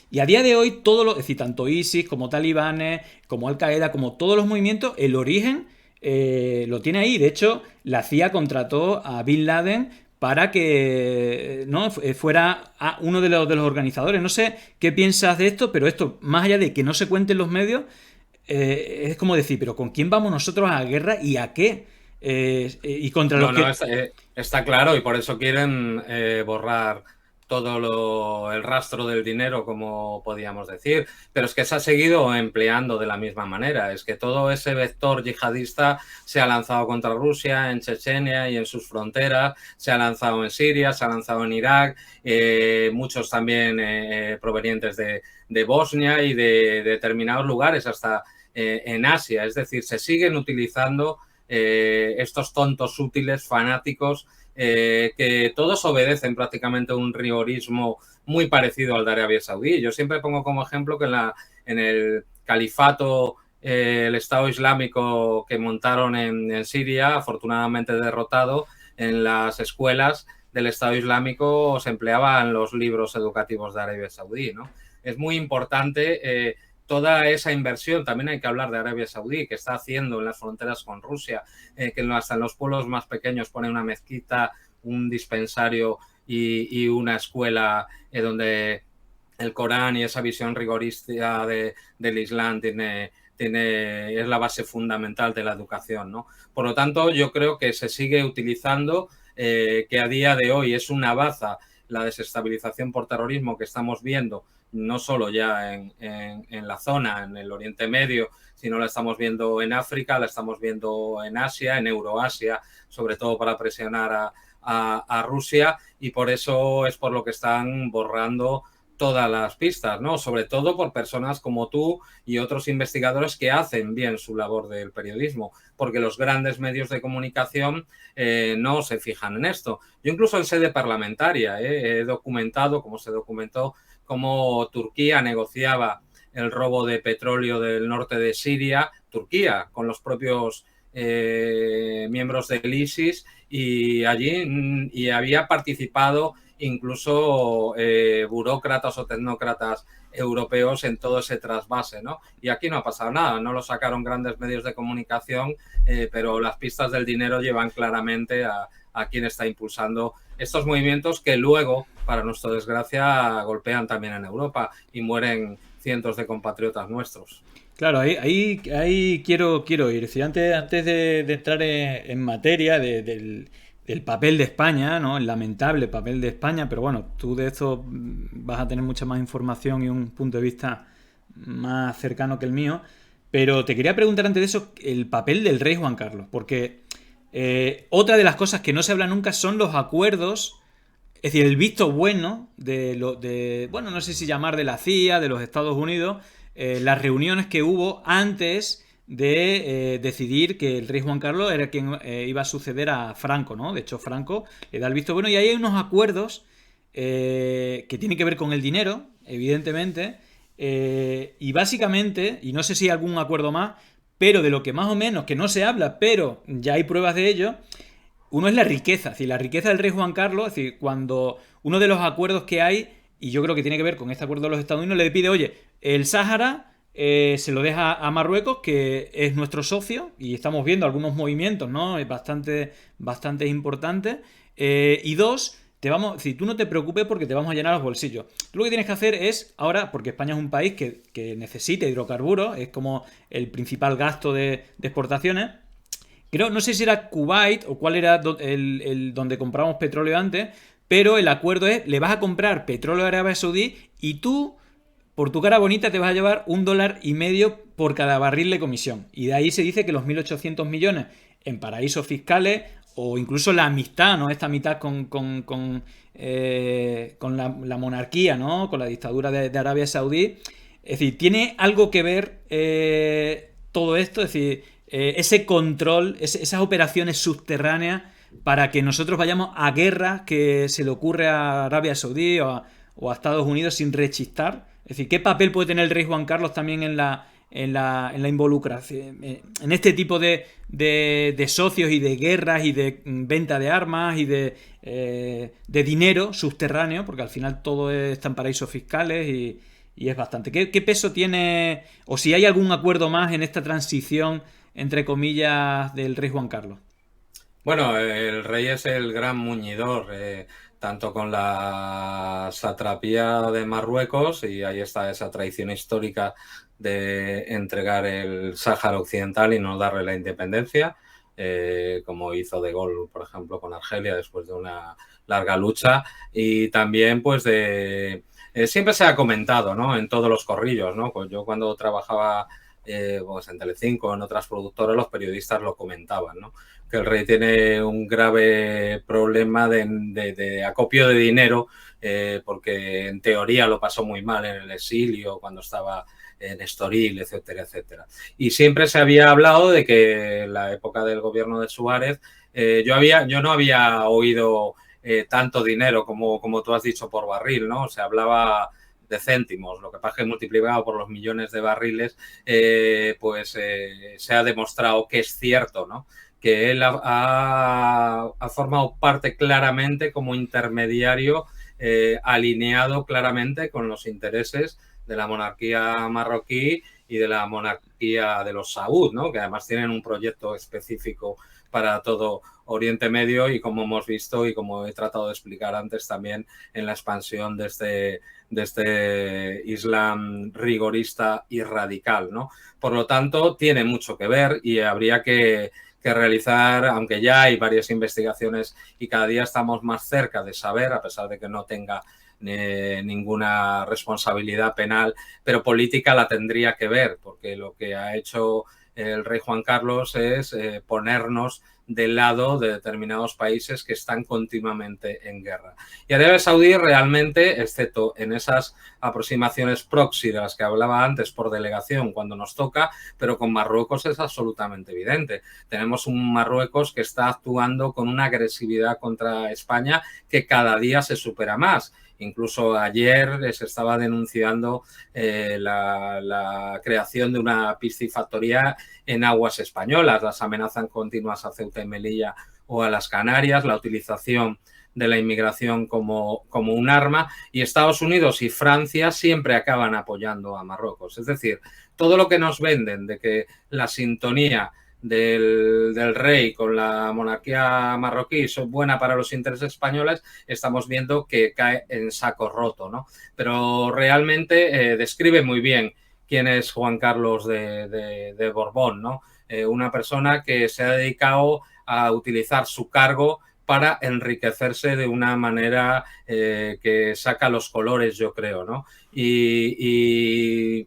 y a día de hoy, es decir, tanto ISIS como talibanes, como Al-Qaeda, como todos los movimientos, el origen lo tiene ahí. De hecho, la CIA contrató a Bin Laden para que no fuera uno de los organizadores. No sé qué piensas de esto, pero esto, más allá de que no se cuenten los medios, es como decir, pero ¿con quién vamos nosotros a la guerra y a qué? Y contra los que... Está claro, y por eso quieren borrar el rastro del dinero, como podíamos decir, pero es que se ha seguido empleando de la misma manera. Es que todo ese vector yihadista se ha lanzado contra Rusia, en Chechenia y en sus fronteras, se ha lanzado en Siria, se ha lanzado en Irak, muchos también provenientes de Bosnia y de determinados lugares, hasta en Asia. Es decir, se siguen utilizando estos tontos útiles fanáticos que todos obedecen prácticamente un rigorismo muy parecido al de Arabia Saudí. Yo siempre pongo como ejemplo que en el califato, el Estado Islámico que montaron en Siria, afortunadamente derrotado, en las escuelas del Estado Islámico se empleaban los libros educativos de Arabia Saudí, ¿no? Es muy importante toda esa inversión. También hay que hablar de Arabia Saudí, que está haciendo en las fronteras con Rusia, que hasta en los pueblos más pequeños pone una mezquita, un dispensario y una escuela donde el Corán y esa visión rigorista del Islam es la base fundamental de la educación, ¿no? Por lo tanto, yo creo que se sigue utilizando, que a día de hoy es una baza la desestabilización por terrorismo que estamos viendo, no solo ya en la zona, en el Oriente Medio, sino la estamos viendo en África, la estamos viendo en Asia, en Euroasia, sobre todo para presionar a Rusia, y por eso es por lo que están borrando todas las pistas, ¿no? Sobre todo por personas como tú y otros investigadores que hacen bien su labor del periodismo, porque los grandes medios de comunicación no se fijan en esto. Yo incluso en sede parlamentaria he documentado, como se documentó, cómo Turquía negociaba el robo de petróleo del norte de Siria, Turquía, con los propios miembros del ISIS, y allí había participado incluso burócratas o tecnócratas europeos en todo ese trasvase, ¿no? Y aquí no ha pasado nada, no lo sacaron grandes medios de comunicación, pero las pistas del dinero llevan claramente a quien está impulsando estos movimientos que luego, para nuestra desgracia, golpean también en Europa y mueren cientos de compatriotas nuestros. Claro, ahí quiero ir. Es decir, antes de entrar en materia del papel de España, ¿no? El lamentable papel de España, pero bueno, tú de esto vas a tener mucha más información y un punto de vista más cercano que el mío. Pero te quería preguntar antes de eso el papel del rey Juan Carlos, porque otra de las cosas que no se habla nunca son los acuerdos, es decir, el visto bueno bueno, no sé si llamar de la CIA, de los Estados Unidos, las reuniones que hubo antes de decidir que el rey Juan Carlos era quien iba a suceder a Franco, ¿no? De hecho, Franco le da el visto bueno y ahí hay unos acuerdos que tienen que ver con el dinero, evidentemente, y básicamente, y no sé si hay algún acuerdo más, pero de lo que más o menos, que no se habla, pero ya hay pruebas de ello, uno es la riqueza, es decir, la riqueza del rey Juan Carlos, es decir, cuando uno de los acuerdos que hay, y yo creo que tiene que ver con este acuerdo de los Estados Unidos, le pide, oye, el Sáhara se lo deja a Marruecos, que es nuestro socio, y estamos viendo algunos movimientos, ¿no? Es bastante importante. Y dos, si tú no te preocupes porque te vamos a llenar los bolsillos. Tú lo que tienes que hacer es, ahora, porque España es un país que necesita hidrocarburos, es como el principal gasto de exportaciones. Creo, no sé si era Kuwait o cuál era el donde comprábamos petróleo antes, pero el acuerdo es, le vas a comprar petróleo a Arabia Saudí y tú, por tu cara bonita, te vas a llevar $1.50 por cada barril de comisión. Y de ahí se dice que los 1.800 millones en paraísos fiscales o incluso la amistad, ¿no? Esta amistad con la monarquía, ¿no? Con la dictadura de Arabia Saudí. Es decir, tiene algo que ver todo esto, es decir, ese control, esas operaciones subterráneas para que nosotros vayamos a guerra que se le ocurre a Arabia Saudí o a Estados Unidos sin rechistar. Es decir, ¿qué papel puede tener el rey Juan Carlos también en la involucración, en este tipo de socios y de guerras y de venta de armas y de dinero subterráneo? Porque al final todo está en paraísos fiscales y es bastante. ¿Qué peso tiene, o si hay algún acuerdo más en esta transición, entre comillas, del rey Juan Carlos? Bueno, el rey es el gran muñidor, tanto con la satrapía de Marruecos, y ahí está esa tradición histórica de entregar el Sáhara Occidental y no darle la independencia, como hizo De Gaulle, por ejemplo, con Argelia después de una larga lucha, y también pues siempre se ha comentado, ¿no? En todos los corrillos, ¿no? Pues yo cuando trabajaba pues en Telecinco, en otras productoras, los periodistas lo comentaban, ¿no? Que el rey tiene un grave problema de acopio de dinero, porque en teoría lo pasó muy mal en el exilio, cuando estaba en Estoril, etcétera, etcétera. Y siempre se había hablado de que en la época del gobierno de Suárez, yo no había oído tanto dinero como tú has dicho por barril, ¿no? Se hablaba de céntimos, lo que pasa es que multiplicado por los millones de barriles, se ha demostrado que es cierto, ¿no? Que él ha formado parte claramente como intermediario, alineado claramente con los intereses de la monarquía marroquí y de la monarquía de los Saud, ¿no? Que además tienen un proyecto específico para todo Oriente Medio, y como hemos visto y como he tratado de explicar antes también en la expansión de este Islam rigorista y radical, ¿no? Por lo tanto, tiene mucho que ver, y habría que realizar, aunque ya hay varias investigaciones y cada día estamos más cerca de saber, a pesar de que no tenga ninguna responsabilidad penal, pero política la tendría que ver, porque lo que ha hecho el rey Juan Carlos es ponernos del lado de determinados países que están continuamente en guerra. Y Arabia Saudí realmente, excepto en esas aproximaciones próximas que hablaba antes por delegación cuando nos toca, pero con Marruecos es absolutamente evidente. Tenemos un Marruecos que está actuando con una agresividad contra España que cada día se supera más. Incluso ayer se estaba denunciando la creación de una piscifactoría en aguas españolas, las amenazas continuas a Ceuta y Melilla o a las Canarias, la utilización de la inmigración como un arma, y Estados Unidos y Francia siempre acaban apoyando a Marruecos. Es decir, todo lo que nos venden de que la sintonía del rey con la monarquía marroquí es buena para los intereses españoles, estamos viendo que cae en saco roto, ¿no? Pero realmente describe muy bien quién es Juan Carlos de Borbón, ¿no? Una persona que se ha dedicado a utilizar su cargo para enriquecerse de una manera que saca los colores, yo creo, ¿no? Y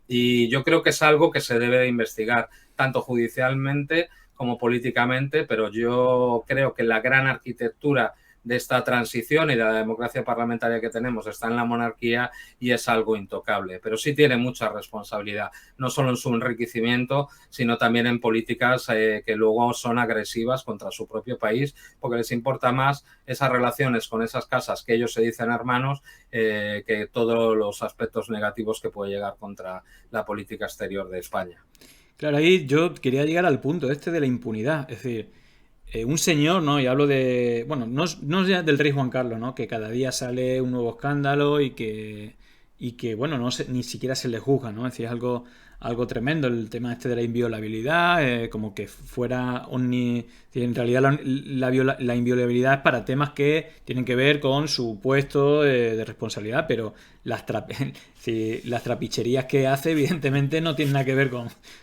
yo creo que es algo que se debe de investigar, tanto judicialmente como políticamente, pero yo creo que la gran arquitectura de esta transición y de la democracia parlamentaria que tenemos está en la monarquía, y es algo intocable, pero sí tiene mucha responsabilidad, no solo en su enriquecimiento, sino también en políticas que luego son agresivas contra su propio país, porque les importa más esas relaciones con esas casas que ellos se dicen hermanos, que todos los aspectos negativos que puede llegar contra la política exterior de España. Claro, ahí yo quería llegar al punto este de la impunidad. Es decir, un señor, ¿no? Y hablo de. Bueno, no ya del rey Juan Carlos, ¿no? Que cada día sale un nuevo escándalo y que bueno, ni siquiera se le juzga, ¿no? Es decir, es algo tremendo el tema este de la inviolabilidad, como que fuera en realidad la inviolabilidad es para temas que tienen que ver con su puesto de responsabilidad, pero las trapicherías que hace evidentemente no tienen nada que ver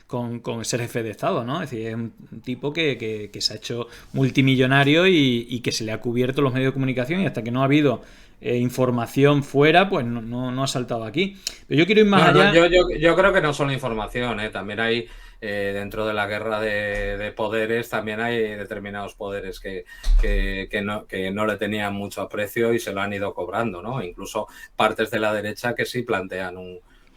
con ser jefe de Estado, ¿no? Es decir, es un tipo que se ha hecho multimillonario y que se le ha cubierto los medios de comunicación, y hasta que no ha habido información fuera, pues no ha saltado aquí. Pero yo quiero ir más allá. Yo creo que no solo información, también hay dentro de la guerra de poderes, también hay determinados poderes que no le tenían mucho aprecio y se lo han ido cobrando, ¿no? Incluso partes de la derecha que sí plantean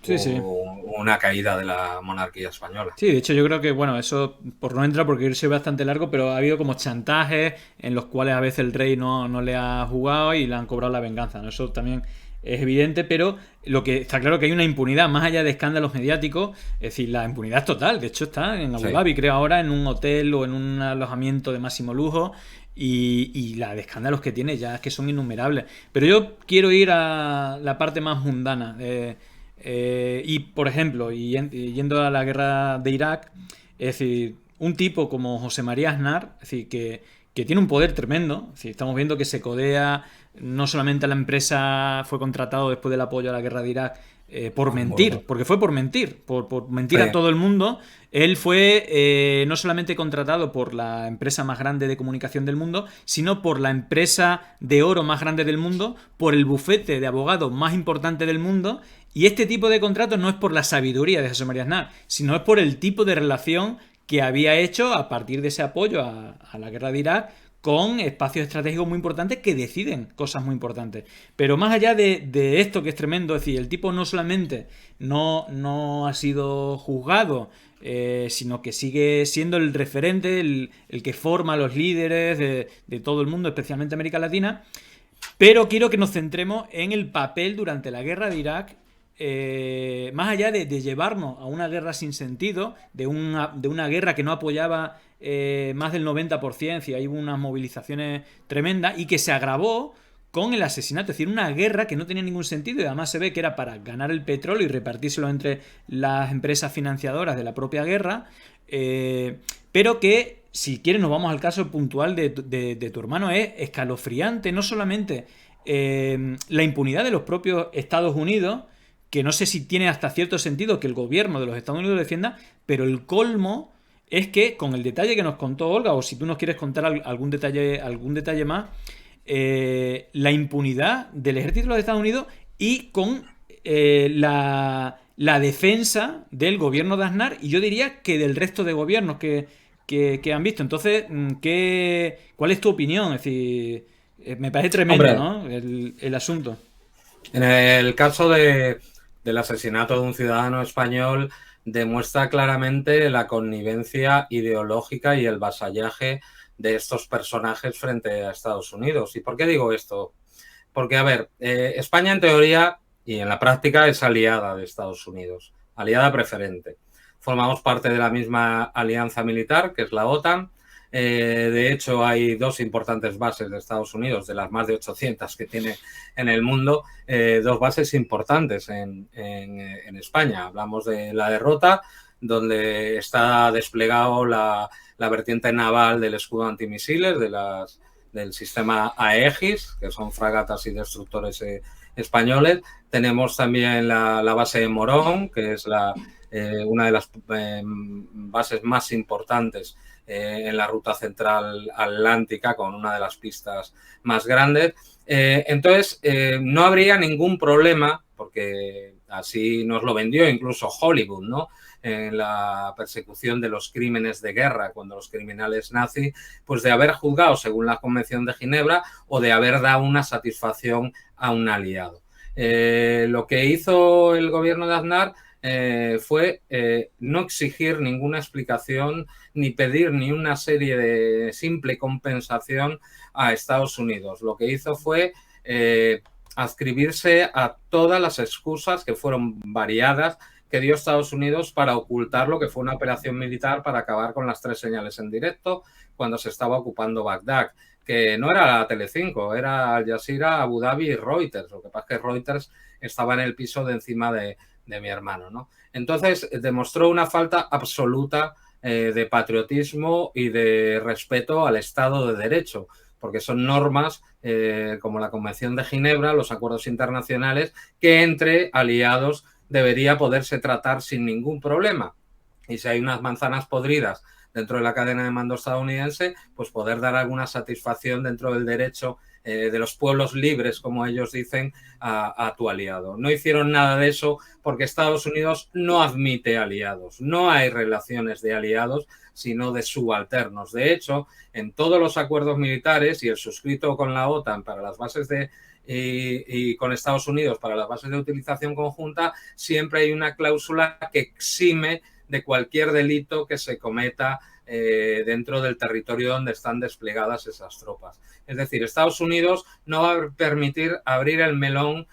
Sí. una caída de la monarquía española. Sí, de hecho yo creo que, bueno, eso por no entrar porque es bastante largo, pero ha habido como chantajes en los cuales a veces el rey no le ha jugado y le han cobrado la venganza, ¿no? Eso también es evidente, pero lo que está claro que hay una impunidad más allá de escándalos mediáticos, es decir, la impunidad es total. De hecho está en Abu Dhabi, creo ahora, en un hotel o en un alojamiento de máximo lujo, y la de escándalos que tiene ya es que son innumerables. Pero yo quiero ir a la parte más mundana. Y por ejemplo, yendo a la guerra de Irak, es decir, un tipo como José María Aznar, es decir, que tiene un poder tremendo. Si estamos viendo que se codea, no solamente la empresa fue contratado después del apoyo a la guerra de Irak por mentir, porque fue por mentir, por mentir Sí. a todo el mundo. Él fue no solamente contratado por la empresa más grande de comunicación del mundo, sino por la empresa de oro más grande del mundo, por el bufete de abogados más importante del mundo. Y este tipo de contratos no es por la sabiduría de José María Aznar, sino es por el tipo de relación que había hecho a partir de ese apoyo a la guerra de Irak con espacios estratégicos muy importantes que deciden cosas muy importantes. Pero más allá de esto, que es tremendo, es decir, el tipo no solamente no ha sido juzgado, sino que sigue siendo el referente, el que forma a los líderes de todo el mundo, especialmente América Latina. Pero quiero que nos centremos en el papel durante la guerra de Irak, más allá de llevarnos a una guerra sin sentido, de una guerra que no apoyaba más del 90%, y hay unas movilizaciones tremendas, y que se agravó con el asesinato. Es decir, una guerra que no tenía ningún sentido, y además se ve que era para ganar el petróleo y repartírselo entre las empresas financiadoras de la propia guerra, pero que, si quieres, nos vamos al caso puntual de tu hermano. Es escalofriante, no solamente la impunidad de los propios Estados Unidos, que no sé si tiene hasta cierto sentido que el gobierno de los Estados Unidos lo defienda, pero el colmo es que, con el detalle que nos contó Olga, o si tú nos quieres contar algún detalle más, la impunidad del ejército de los Estados Unidos, y con la defensa del gobierno de Aznar, y yo diría que del resto de gobiernos que han visto. Entonces, ¿cuál es tu opinión? Es decir, me parece tremendo, Hombre, ¿no? El asunto. en el caso del asesinato de un ciudadano español, demuestra claramente la connivencia ideológica y el vasallaje de estos personajes frente a Estados Unidos. ¿Y por qué digo esto? Porque, a ver, España en teoría y en la práctica es aliada de Estados Unidos, aliada preferente. Formamos parte de la misma alianza militar, que es la OTAN. De hecho, hay dos importantes bases de Estados Unidos, de las más de 800 que tiene en el mundo, dos bases importantes en España. Hablamos de la Derrota, donde está desplegado la vertiente naval del escudo antimisiles, del sistema Aegis, que son fragatas y destructores españoles. Tenemos también la base de Morón, que es una de las bases más importantes en la ruta central atlántica, con una de las pistas más grandes. Entonces, no habría ningún problema, porque así nos lo vendió incluso Hollywood, ¿no?, en la persecución de los crímenes de guerra, cuando los criminales nazis, pues de haber juzgado según la Convención de Ginebra, o de haber dado una satisfacción a un aliado. Lo que hizo el gobierno de Aznar fue no exigir ninguna explicación ni pedir ni una serie de simple compensación a Estados Unidos. Lo que hizo fue adscribirse a todas las excusas, que fueron variadas, que dio Estados Unidos para ocultar lo que fue una operación militar para acabar con las 3 señales en directo cuando se estaba ocupando Bagdad, que no era Telecinco, era Al Jazeera, Abu Dhabi y Reuters. Lo que pasa es que Reuters estaba en el piso de encima de mi hermano, ¿no? Entonces, demostró una falta absoluta de patriotismo y de respeto al Estado de Derecho, porque son normas como la Convención de Ginebra, los acuerdos internacionales, que entre aliados debería poderse tratar sin ningún problema. Y si hay unas manzanas podridas dentro de la cadena de mando estadounidense, pues poder dar alguna satisfacción dentro del derecho de los pueblos libres, como ellos dicen, a tu aliado. No hicieron nada de eso, porque Estados Unidos no admite aliados. No hay relaciones de aliados, sino de subalternos. De hecho, en todos los acuerdos militares y el suscrito con la OTAN para las bases y con Estados Unidos para las bases de utilización conjunta, siempre hay una cláusula que exime de cualquier delito que se cometa dentro del territorio donde están desplegadas esas tropas. Es decir, Estados Unidos no va a permitir abrir el melón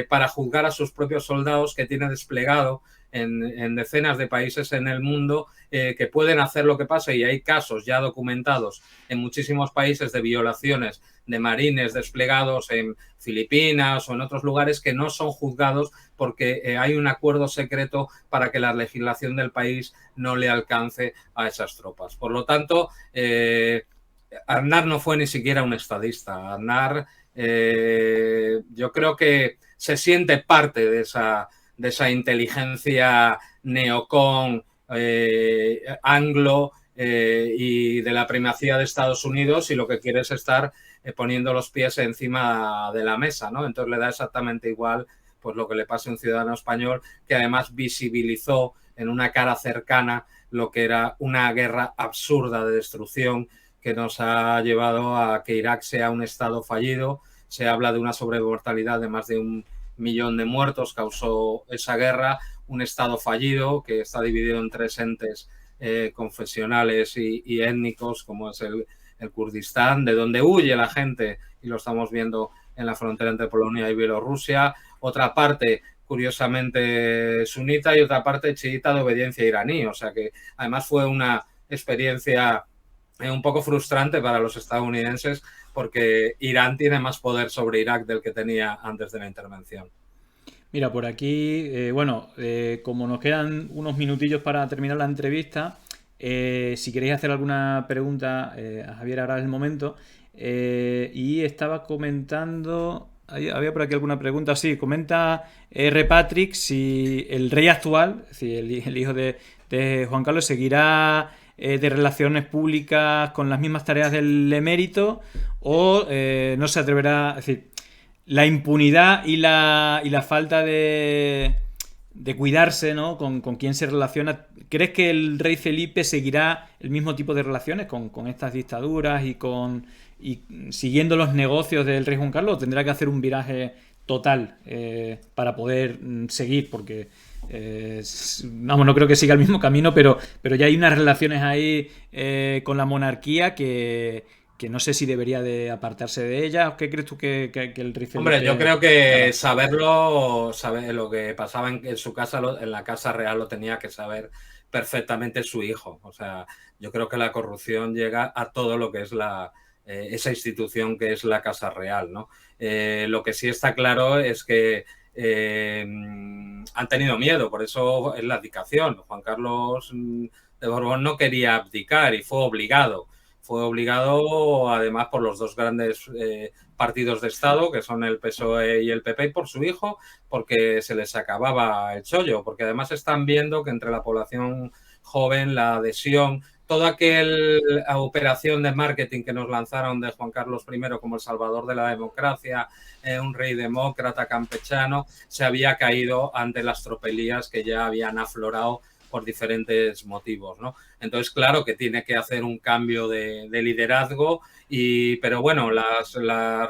para juzgar a sus propios soldados, que tiene desplegado en decenas de países en el mundo, que pueden hacer lo que pase, y hay casos ya documentados en muchísimos países de violaciones de marines desplegados en Filipinas o en otros lugares, que no son juzgados porque hay un acuerdo secreto para que la legislación del país no le alcance a esas tropas. Por lo tanto, Aznar no fue ni siquiera un estadista. Aznar, yo creo que se siente parte de esa inteligencia neocon anglo y de la primacía de Estados Unidos, y lo que quiere es estar poniendo los pies encima de la mesa, ¿no? Entonces le da exactamente igual pues lo que le pase a un ciudadano español, que además visibilizó en una cara cercana lo que era una guerra absurda de destrucción que nos ha llevado a que Irak sea un estado fallido. Se habla de una sobremortalidad de más de 1.000.000 de muertos, causó esa guerra, un estado fallido que está dividido en 3 entes confesionales y étnicos, como es el Kurdistán, de donde huye la gente, y lo estamos viendo en la frontera entre Polonia y Bielorrusia, otra parte curiosamente sunita y otra parte chiita de obediencia iraní, o sea que además fue una experiencia un poco frustrante para los estadounidenses, porque Irán tiene más poder sobre Irak del que tenía antes de la intervención. Mira, por aquí, como nos quedan unos minutillos para terminar la entrevista, si queréis hacer alguna pregunta a Javier, ahora es el momento. Y estaba comentando, había por aquí alguna pregunta, sí, comenta R. Patrick si el rey actual, es decir, el hijo de Juan Carlos, seguirá de relaciones públicas con las mismas tareas del emérito o no se atreverá, es decir, la impunidad y la falta de cuidarse, ¿no? Con quién se relaciona. ¿Crees que el rey Felipe seguirá el mismo tipo de relaciones con estas dictaduras y siguiendo los negocios del rey Juan Carlos? ¿O tendrá que hacer un viraje total para poder seguir? Porque vamos, no creo que siga el mismo camino, pero ya hay unas relaciones ahí con la monarquía que no sé si debería de apartarse de ella. ¿Qué crees tú que el rey Felipe... Hombre, yo creo que saber lo que pasaba en su casa, en la Casa Real, lo tenía que saber perfectamente su hijo. O sea, yo creo que la corrupción llega a todo lo que es esa institución que es la Casa Real, ¿no? Lo que sí está claro es que han tenido miedo, por eso es la abdicación. Juan Carlos de Borbón no quería abdicar y fue obligado. Fue obligado, además, por los dos grandes partidos de Estado, que son el PSOE y el PP, y por su hijo, porque se les acababa el chollo, porque además están viendo que entre la población joven, la adhesión, toda aquella operación de marketing que nos lanzaron de Juan Carlos I como el salvador de la democracia, un rey demócrata campechano, se había caído ante las tropelías que ya habían aflorado por diferentes motivos, ¿no? Entonces, claro que tiene que hacer un cambio de liderazgo, pero bueno, las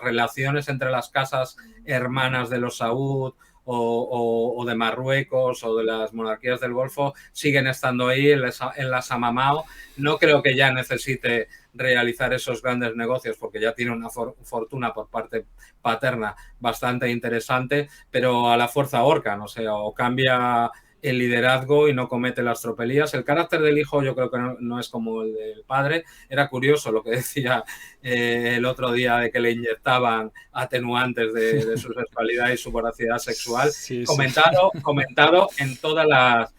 relaciones entre las casas hermanas de los Saud o de Marruecos o de las monarquías del Golfo siguen estando ahí en la Samamao. No creo que ya necesite realizar esos grandes negocios porque ya tiene una fortuna por parte paterna bastante interesante, pero a la fuerza ahorca, no sé, o cambia el liderazgo y no comete las tropelías. El carácter del hijo yo creo que no es como el del padre. Era curioso lo que decía el otro día de que le inyectaban atenuantes de su sexualidad y su voracidad sexual. Sí, comentado en todas las...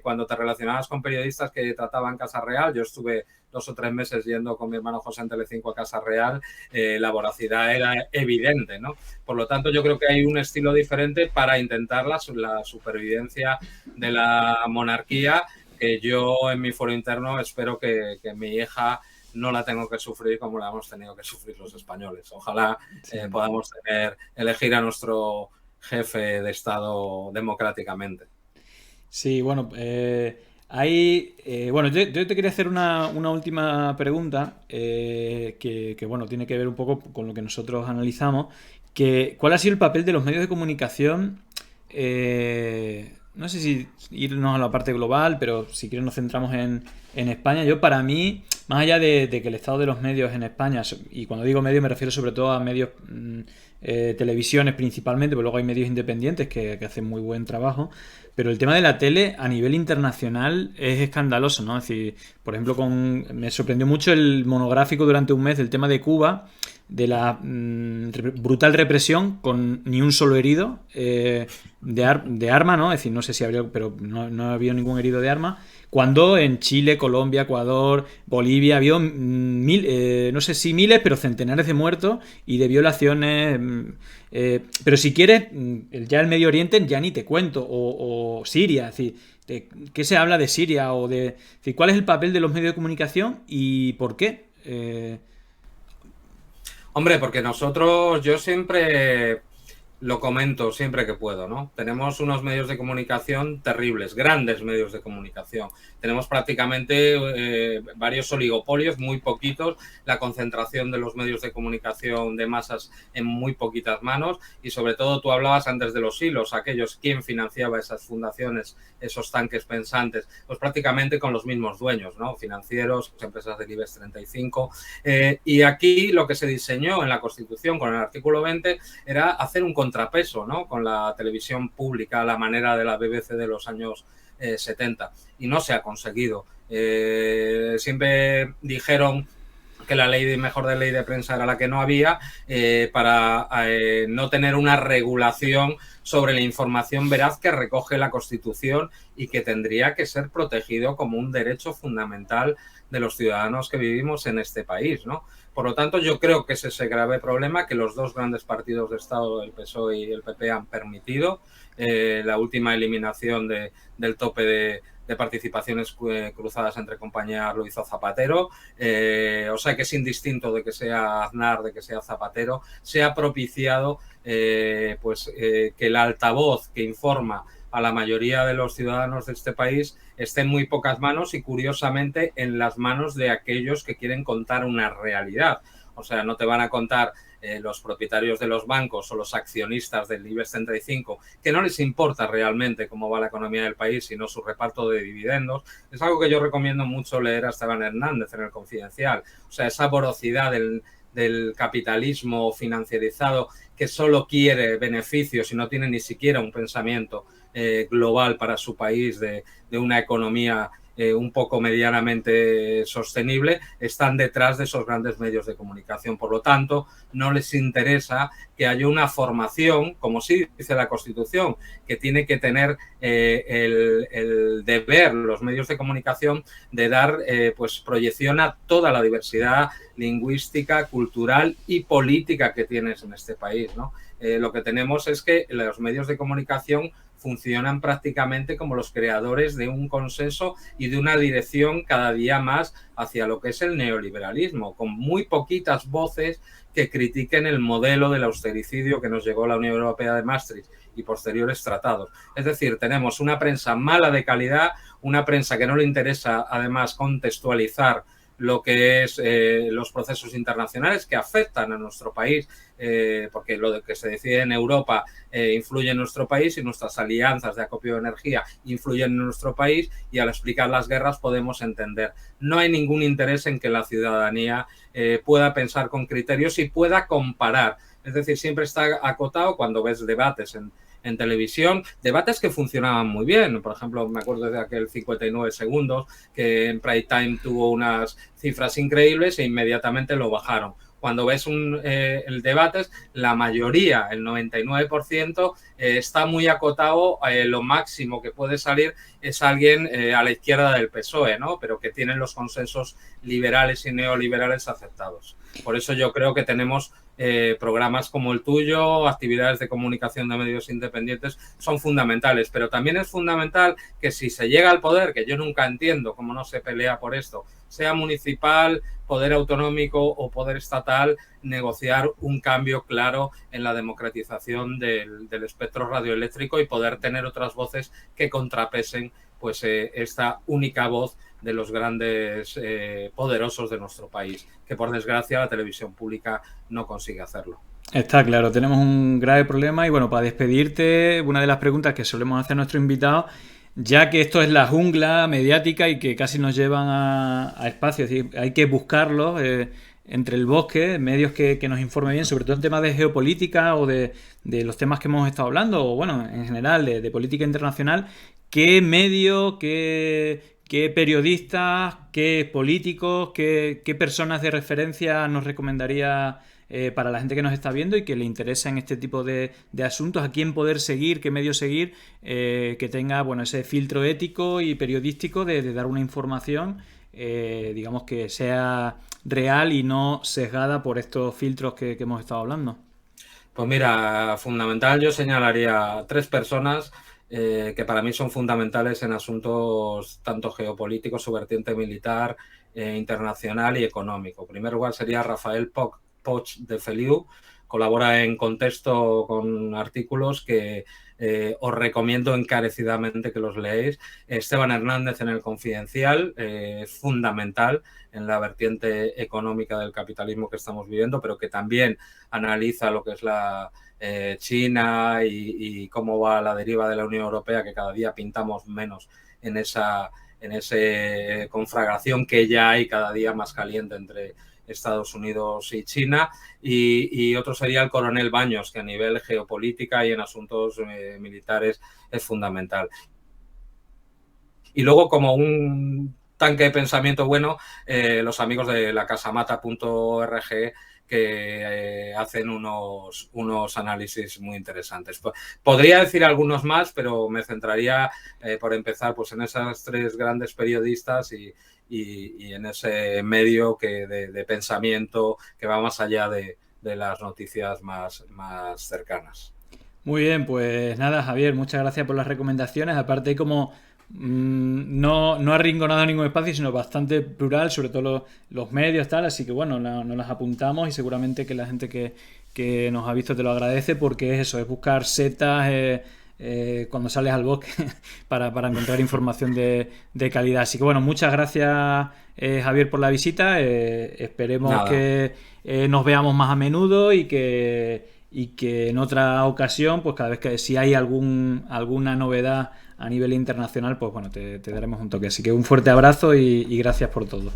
cuando te relacionabas con periodistas que trataban Casa Real, yo estuve 2 o 3 meses yendo con mi hermano José en Telecinco a Casa Real, la voracidad era evidente, ¿no? Por lo tanto, yo creo que hay un estilo diferente para intentar la supervivencia de la monarquía, que yo en mi foro interno espero que mi hija no la tengo que sufrir como la hemos tenido que sufrir los españoles. Ojalá podamos elegir a nuestro jefe de Estado democráticamente. Sí, bueno, yo te quería hacer una última pregunta que bueno, tiene que ver un poco con lo que nosotros analizamos. ¿Cuál ha sido el papel de los medios de comunicación? No sé si irnos a la parte global, pero si quieres nos centramos en España. Para mí, más allá de que el estado de los medios en España, y cuando digo medios me refiero sobre todo a medios televisiones principalmente, pero luego hay medios independientes que hacen muy buen trabajo, pero el tema de la tele a nivel internacional es escandaloso, ¿no? Es decir, por ejemplo, me sorprendió mucho el monográfico durante un mes del tema de Cuba, de la brutal represión con ni un solo herido de arma, ¿no? Es decir, no sé si habría, pero no ha habido ningún herido de arma. cuando en Chile, Colombia, Ecuador, Bolivia había no sé si miles, pero centenares de muertos y de violaciones. Pero si quieres, ya el Medio Oriente ya ni te cuento, o Siria, es decir, ¿qué se habla de Siria? Es decir, ¿cuál es el papel de los medios de comunicación y por qué? Hombre, porque nosotros, yo siempre lo comento siempre que puedo, ¿no? Tenemos unos medios de comunicación terribles, grandes medios de comunicación. Tenemos prácticamente varios oligopolios, muy poquitos, la concentración de los medios de comunicación de masas en muy poquitas manos y sobre todo tú hablabas antes de los hilos, aquellos, quién financiaba esas fundaciones, esos tanques pensantes, pues prácticamente con los mismos dueños, ¿no? Financieros, empresas del IBEX 35. Y aquí lo que se diseñó en la Constitución con el artículo 20 era hacer un contrapeso, ¿no? Con la televisión pública, la manera de la BBC de los años 70 y no se ha conseguido. Siempre dijeron que la ley de prensa era la que no había para no tener una regulación sobre la información veraz que recoge la Constitución y que tendría que ser protegido como un derecho fundamental de los ciudadanos que vivimos en este país, ¿no? Por lo tanto, yo creo que es ese grave problema que los dos grandes partidos de Estado, el PSOE y el PP, han permitido. La última eliminación del tope de participaciones cruzadas entre compañías lo hizo Zapatero. O sea que es indistinto de que sea Aznar, de que sea Zapatero, se ha propiciado que el altavoz que informa a la mayoría de los ciudadanos de este país esté en muy pocas manos y, curiosamente, en las manos de aquellos que quieren contar una realidad. O sea, no te van a contar los propietarios de los bancos o los accionistas del IBEX 35, que no les importa realmente cómo va la economía del país, sino su reparto de dividendos. Es algo que yo recomiendo mucho leer a Esteban Hernández en El Confidencial. O sea, esa voracidad del capitalismo financierizado que solo quiere beneficios y no tiene ni siquiera un pensamiento global para su país de una economía un poco medianamente sostenible, están detrás de esos grandes medios de comunicación. Por lo tanto, no les interesa que haya una formación, como sí dice la Constitución, que tiene que tener el deber, los medios de comunicación, de dar proyección a toda la diversidad lingüística, cultural y política que tienes en este país, ¿no? Lo que tenemos es que los medios de comunicación funcionan prácticamente como los creadores de un consenso y de una dirección cada día más hacia lo que es el neoliberalismo, con muy poquitas voces que critiquen el modelo del austericidio que nos llegó la Unión Europea de Maastricht y posteriores tratados. Es decir, tenemos una prensa mala de calidad, una prensa que no le interesa además contextualizar lo que es los procesos internacionales que afectan a nuestro país, porque lo de que se decide en Europa influye en nuestro país y nuestras alianzas de acopio de energía influyen en nuestro país y al explicar las guerras podemos entender. No hay ningún interés en que la ciudadanía pueda pensar con criterios y pueda comparar. Es decir, siempre está acotado cuando ves debates en televisión, debates que funcionaban muy bien. Por ejemplo, me acuerdo de aquel 59 segundos que en Prime Time tuvo unas cifras increíbles e inmediatamente lo bajaron. Cuando ves el debate, la mayoría, el 99%, está muy acotado. Lo máximo que puede salir es alguien a la izquierda del PSOE, ¿no? Pero que tienen los consensos liberales y neoliberales aceptados. Por eso yo creo que tenemos programas como el tuyo, actividades de comunicación de medios independientes son fundamentales, pero también es fundamental que si se llega al poder, que yo nunca entiendo cómo no se pelea por esto, sea municipal, poder autonómico o poder estatal, negociar un cambio claro en la democratización del espectro radioeléctrico y poder tener otras voces que contrapesen esta única voz de los grandes poderosos de nuestro país, que por desgracia la televisión pública no consigue hacerlo. Está claro, tenemos un grave problema y bueno, para despedirte, una de las preguntas que solemos hacer a nuestros invitados, ya que esto es la jungla mediática y que casi nos llevan a espacios, es decir, hay que buscarlos entre el bosque, medios que nos informen bien, sobre todo en temas de geopolítica o de los temas que hemos estado hablando, o bueno, en general de política internacional. ¿Qué medio, qué ¿qué periodistas, qué políticos, qué personas de referencia nos recomendaría para la gente que nos está viendo y que le interesa en este tipo de asuntos, a quién poder seguir, qué medio seguir, que tenga bueno, ese filtro ético y periodístico de dar una información, digamos que sea real y no sesgada por estos filtros que hemos estado hablando? Pues mira, fundamental, yo señalaría 3 personas que para mí son fundamentales en asuntos tanto geopolíticos, su vertiente militar, internacional y económico. En primer lugar sería Rafael Poch de Feliu, colabora en Contexto con artículos que os recomiendo encarecidamente que los leáis. Esteban Hernández en El Confidencial, es fundamental en la vertiente económica del capitalismo que estamos viviendo, pero que también analiza lo que es la China y cómo va la deriva de la Unión Europea, que cada día pintamos menos en esa conflagración que ya hay cada día más caliente entre Estados Unidos y China, y otro sería el coronel Baños, que a nivel geopolítica y en asuntos militares es fundamental. Y luego, como un tanque de pensamiento bueno, los amigos de la casamata.org, que hacen unos análisis muy interesantes. Podría decir algunos más, pero me centraría, por empezar, pues en esas 3 grandes periodistas y en ese medio de pensamiento que va más allá de las noticias más cercanas. Muy bien, pues nada, Javier, muchas gracias por las recomendaciones. Aparte, como no ha arrinconado ningún espacio, sino bastante plural, sobre todo los medios, tal, así que bueno, nos las apuntamos y seguramente que la gente que nos ha visto te lo agradece, porque es eso, es buscar setas cuando sales al bosque para encontrar información de calidad. Así que bueno, muchas gracias Javier por la visita, esperemos Nada. que nos veamos más a menudo y que en otra ocasión, pues cada vez que si hay alguna novedad a nivel internacional, pues bueno, te daremos un toque. Así que un fuerte abrazo y gracias por todo.